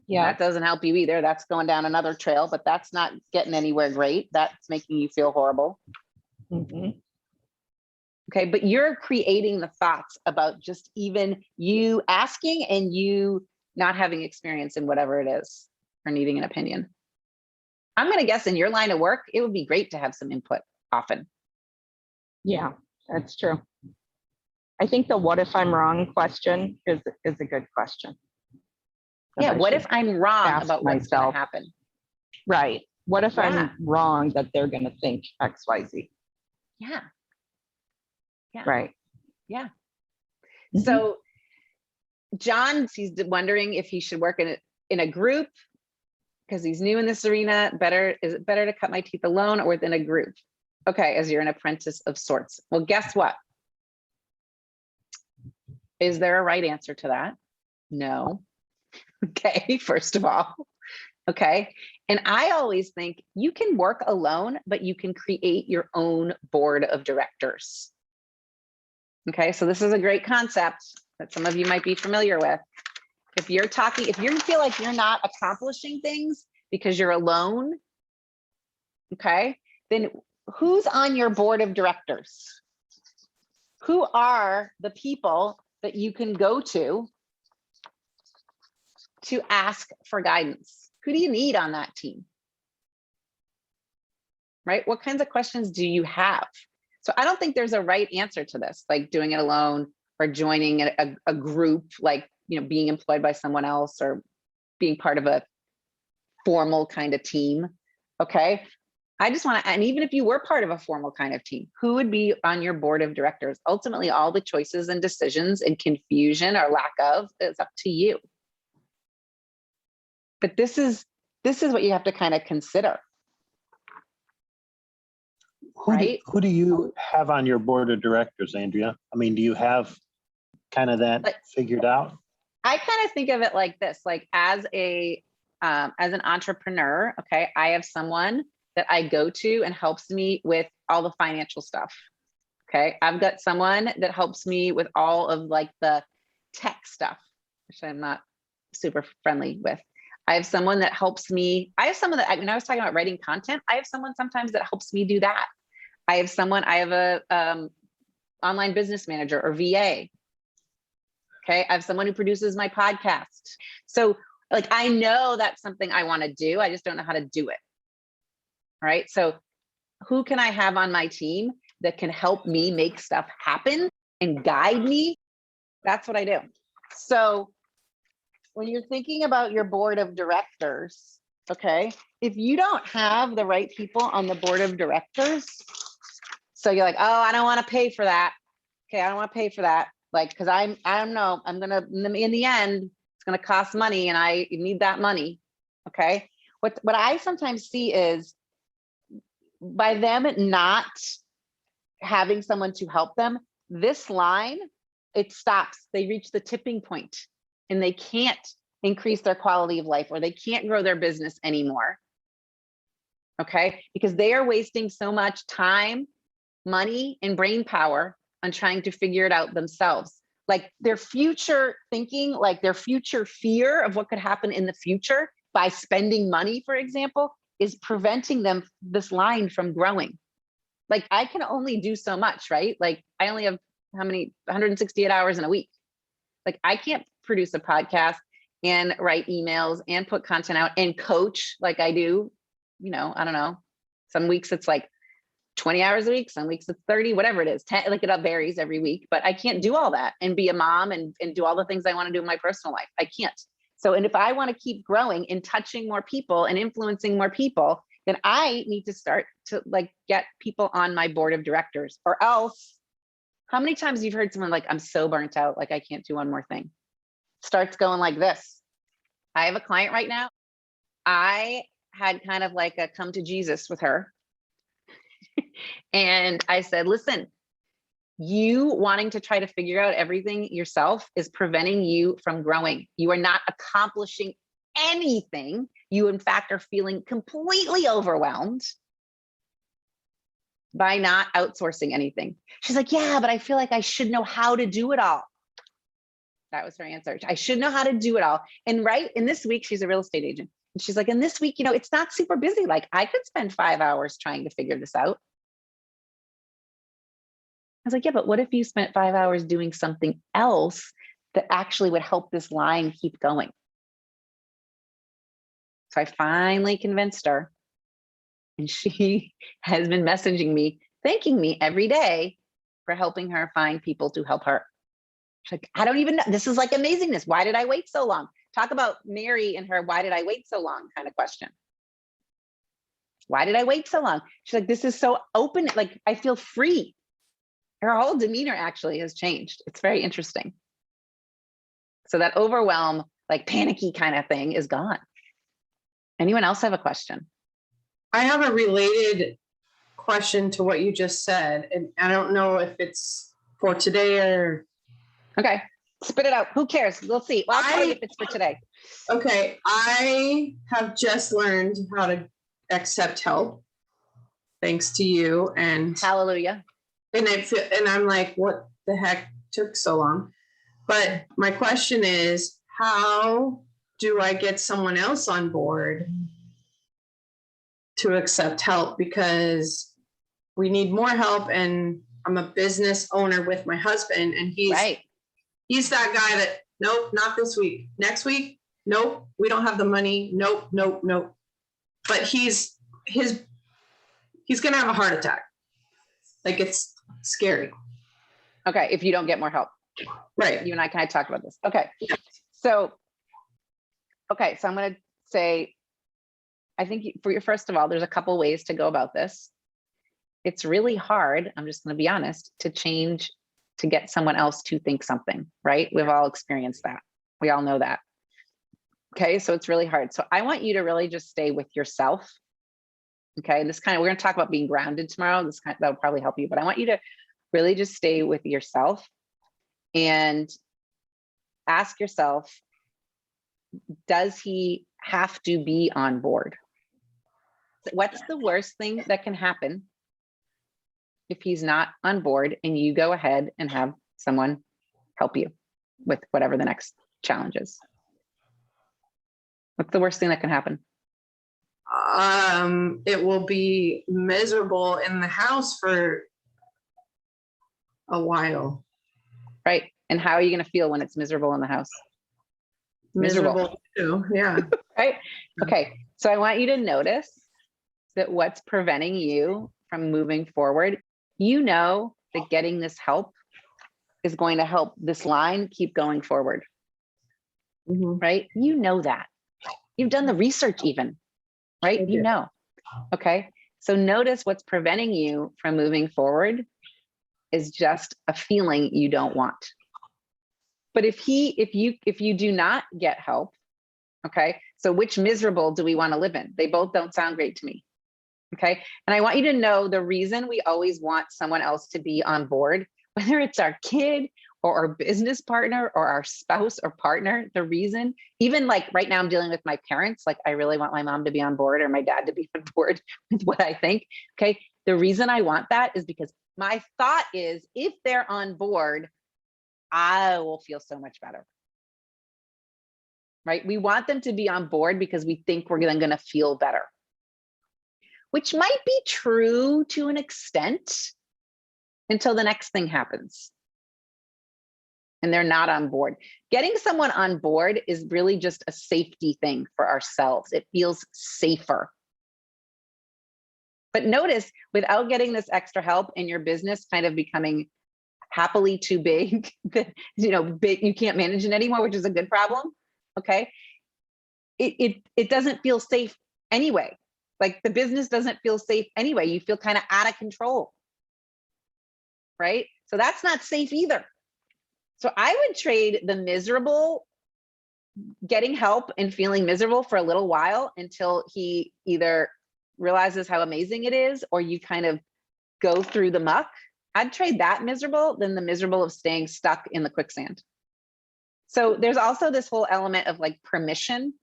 Yeah. That doesn't help you either. That's going down another trail, but that's not getting anywhere great. That's making you feel horrible. Okay. But you're creating the thoughts about just even you asking and you not having experience in whatever it is or needing an opinion. I'm going to guess in your line of work, it would be great to have some input often. Yeah, that's true. I think the what if I'm wrong question is a good question. Yeah, what if I'm wrong about what's going to happen? Right. What if I'm wrong that they're going to think X, Y, Z? Yeah. Yeah. Right. Yeah. So John, he's wondering if he should work in a group because he's new in this arena. Is it better to cut my teeth alone or within a group? Okay, as you're an apprentice of sorts. Well, guess what? Is there a right answer to that? No. Okay, first of all. Okay. And I always think you can work alone, but you can create your own board of directors. Okay, so this is a great concept that some of you might be familiar with. If you feel like you're not accomplishing things because you're alone, okay, then who's on your board of directors? Who are the people that you can go to ask for guidance? Who do you need on that team? Right? What kinds of questions do you have? So I don't think there's a right answer to this, like doing it alone or joining a group, like, you know, being employed by someone else or being part of a formal kind of team. Okay. I just want to, and even if you were part of a formal kind of team, who would be on your board of directors? Ultimately, all the choices and decisions and confusion or lack of is up to you. But this is what you have to kind of consider. Who do you have on your board of directors, Andrea? I mean, do you have kind of that figured out? I kind of think of it like this, like as an entrepreneur, okay, I have someone that I go to and helps me with all the financial stuff. Okay. I've got someone that helps me with all of like the tech stuff, which I'm not super friendly with. I have someone that helps me. I have someone that, when I was talking about writing content, I have someone sometimes that helps me do that. I have a online business manager or VA. Okay. I have someone who produces my podcast. So like, I know that's something I want to do. I just don't know how to do it. All right. So who can I have on my team that can help me make stuff happen and guide me? That's what I do. So when you're thinking about your board of directors, okay, if you don't have the right people on the board of directors, so you're like, oh, I don't want to pay for that. Okay, I don't want to pay for that. Like, because I don't know, I'm gonna, in the end, it's gonna cost money and I need that money. Okay. What I sometimes see is by them not having someone to help them, this line, it stops. They reach the tipping point and they can't increase their quality of life or they can't grow their business anymore. Okay, because they are wasting so much time, money, and brain power on trying to figure it out themselves. Like their future thinking, like their future fear of what could happen in the future by spending money, for example, is preventing them, this line, from growing. Like I can only do so much, right? Like I only have how many, 168 hours in a week. Like I can't produce a podcast and write emails and put content out and coach like I do. You know, I don't know. Some weeks it's like 20 hours a week, some weeks it's 30, whatever it is, 10, like it varies every week, but I can't do all that and be a mom and do all the things I want to do in my personal life. I can't. So, and if I want to keep growing and touching more people and influencing more people, then I need to start to like get people on my board of directors, or else how many times you've heard someone like, I'm so burnt out, like I can't do one more thing. Starts going like this. I have a client right now. I had kind of like a come to Jesus with her. And I said, listen, you wanting to try to figure out everything yourself is preventing you from growing. You are not accomplishing anything. You, in fact, are feeling completely overwhelmed by not outsourcing anything. She's like, yeah, but I feel like I should know how to do it all. That was her answer. I should know how to do it all. And right in this week, she's a real estate agent. And she's like, and this week, you know, it's not super busy. Like I could spend 5 hours trying to figure this out. I was like, yeah, but what if you spent 5 hours doing something else that actually would help this line keep going? So I finally convinced her, and she has been messaging me, thanking me every day for helping her find people to help her. She's like, I don't even know. This is like amazingness. Why did I wait so long? Talk about Mary and her, why did I wait so long kind of question. Why did I wait so long? She's like, this is so open. Like I feel free. Her whole demeanor actually has changed. It's very interesting. So that overwhelm, like panicky kind of thing is gone. Anyone else have a question? I have a related question to what you just said. And I don't know if it's for today or. Okay, spit it out. Who cares? We'll see. Well, I'll tell you if it's for today. Okay, I have just learned how to accept help. Thanks to you. And hallelujah. And I'm like, what the heck took so long? But my question is, how do I get someone else on board to accept help? Because we need more help, and I'm a business owner with my husband, and he's that guy that, nope, not this week. Next week, nope, we don't have the money. Nope. But he's gonna have a heart attack. Like it's scary. Okay, if you don't get more help. Right. You and I kind of talked about this. Okay. So I'm going to say, I think first of all, there's a couple ways to go about this. It's really hard, I'm just going to be honest, to get someone else to think something, right? We've all experienced that. We all know that. Okay, so it's really hard. So I want you to really just stay with yourself. Okay, and we're going to talk about being grounded tomorrow. That'll probably help you, but I want you to really just stay with yourself and ask yourself, does he have to be on board? What's the worst thing that can happen if he's not on board and you go ahead and have someone help you with whatever the next challenge is? What's the worst thing that can happen? It will be miserable in the house for a while. Right. And how are you going to feel when it's miserable in the house? Miserable too. Yeah. Right? Okay. So I want you to notice that what's preventing you from moving forward, you know that getting this help is going to help this line keep going forward. Right? You know that. You've done the research even, right? You know. Okay. So notice what's preventing you from moving forward is just a feeling you don't want. But if you do not get help, okay, so which miserable do we want to live in? They both don't sound great to me. Okay. And I want you to know the reason we always want someone else to be on board, whether it's our kid or our business partner or our spouse or partner, the reason, even like right now I'm dealing with my parents, like I really want my mom to be on board or my dad to be on board with what I think. Okay. The reason I want that is because my thought is if they're on board, I will feel so much better. Right? We want them to be on board because we think we're going to feel better, which might be true to an extent until the next thing happens and they're not on board. Getting someone on board is really just a safety thing for ourselves. It feels safer. But notice, without getting this extra help and your business kind of becoming happily too big, that big, you can't manage it anymore, which is a good problem. Okay. It doesn't feel safe anyway. Like the business doesn't feel safe anyway. You feel kind of out of control. Right? So that's not safe either. So I would trade the miserable, getting help and feeling miserable for a little while until he either realizes how amazing it is or you kind of go through the muck. I'd trade that miserable than the miserable of staying stuck in the quicksand. So there's also this whole element of like permission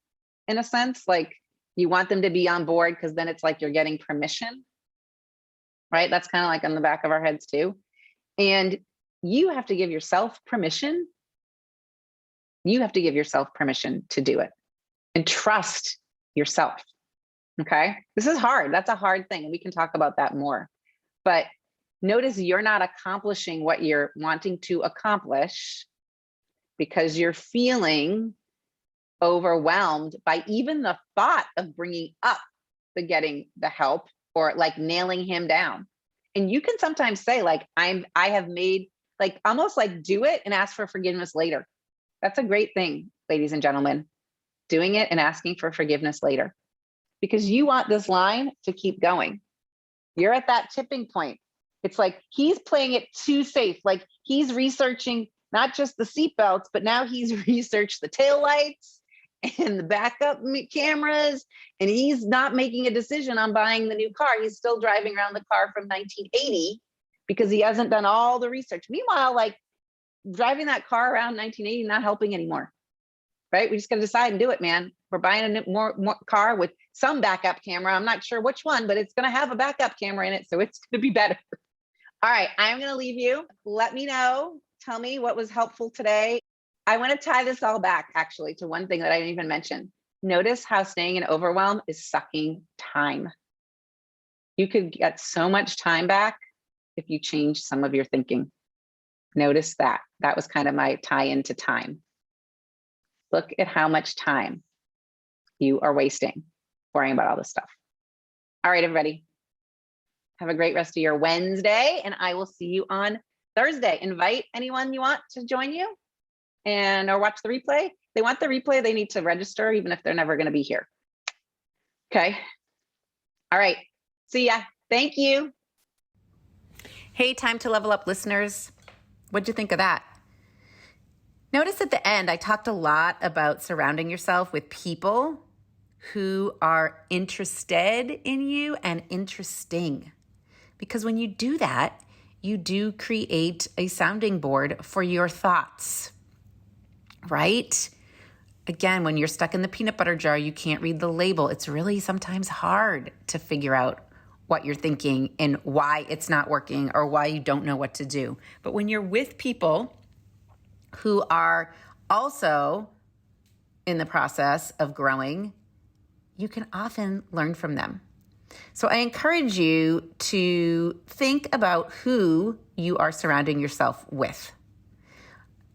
in a sense, like you want them to be on board because then it's like you're getting permission, right? That's kind of like on the back of our heads too. And you have to give yourself permission. You have to give yourself permission to do it and trust yourself. Okay. This is hard. That's a hard thing. And we can talk about that more. But notice you're not accomplishing what you're wanting to accomplish because you're feeling overwhelmed by even the thought of bringing up the getting the help or like nailing him down. And you can sometimes say like, I have made like almost like do it and ask for forgiveness later. That's a great thing, ladies and gentlemen, doing it and asking for forgiveness later, because you want this line to keep going. You're at that tipping point. It's like he's playing it too safe. Like he's researching not just the seatbelts, but now he's researched the taillights and the backup cameras, and he's not making a decision on buying the new car. He's still driving around the car from 1980 because he hasn't done all the research. Meanwhile, like driving that car around 1980, not helping anymore, right? We just got to decide and do it, man. We're buying a new, more car with some backup camera. I'm not sure which one, but it's going to have a backup camera in it. So it's going to be better. All right. I'm going to leave you. Let me know. Tell me what was helpful today. I want to tie this all back actually to one thing that I didn't even mention. Notice how staying in overwhelm is sucking time. You could get so much time back if you change some of your thinking. Notice that. That was kind of my tie into time. Look at how much time you are wasting worrying about all this stuff. All right, everybody. Have a great rest of your Wednesday, and I will see you on Thursday. Invite anyone you want to join you or watch the replay. If they want the replay, they need to register, even if they're never going to be here. Okay. All right. See ya. Thank you. Hey, Time to Level Up listeners. What'd you think of that? Notice at the end, I talked a lot about surrounding yourself with people who are interested in you and interesting. Because when you do that, you do create a sounding board for your thoughts, right? Again, when you're stuck in the peanut butter jar, you can't read the label. It's really sometimes hard to figure out what you're thinking and why it's not working or why you don't know what to do. But when you're with people who are also in the process of growing, you can often learn from them. So I encourage you to think about who you are surrounding yourself with.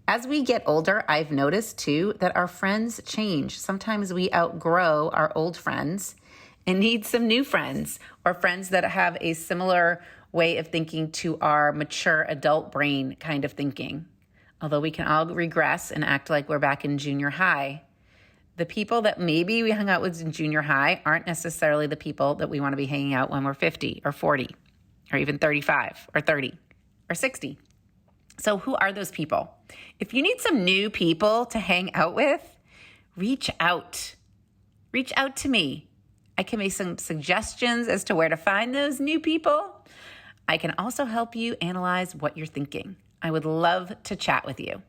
As we get older, I've noticed too that our friends change. Sometimes we outgrow our old friends and need some new friends, or friends that have a similar way of thinking to our mature adult brain kind of thinking. Although we can all regress and act like we're back in junior high, the people that maybe we hung out with in junior high aren't necessarily the people that we want to be hanging out when we're 50 or 40 or even 35 or 30 or 60. So who are those people? If you need some new people to hang out with, reach out. Reach out to me. I can make some suggestions as to where to find those new people. I can also help you analyze what you're thinking. I would love to chat with you.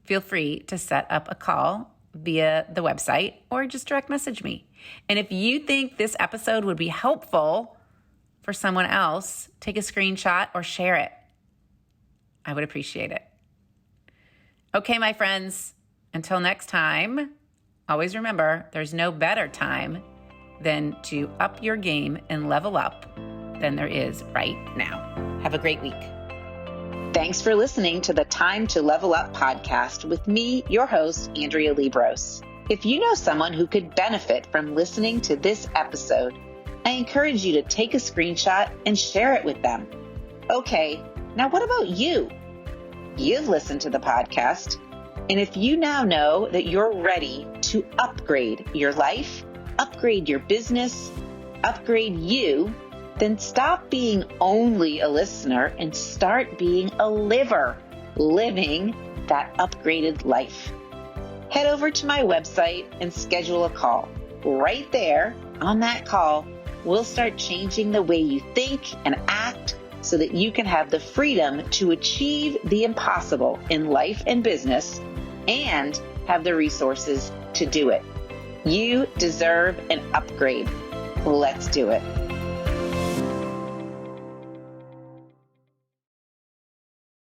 Feel free to set up a call via the website or just direct message me. And if you think this episode would be helpful for someone else, take a screenshot or share it. I would appreciate it. Okay, my friends, until next time, always remember there's no better time than to up your game and level up than there is right now. Have a great week. Thanks for listening to the Time to Level Up podcast with me, your host, Andrea Liebross. If you know someone who could benefit from listening to this episode, I encourage you to take a screenshot and share it with them. Okay, now what about you? You've listened to the podcast, and if you now know that you're ready to upgrade your life, upgrade your business, upgrade you, then stop being only a listener and start being a liver, living that upgraded life. Head over to my website and schedule a call. Right there on that call, we'll start changing the way you think and act so that you can have the freedom to achieve the impossible in life and business and have the resources to do it. You deserve an upgrade. Let's do it.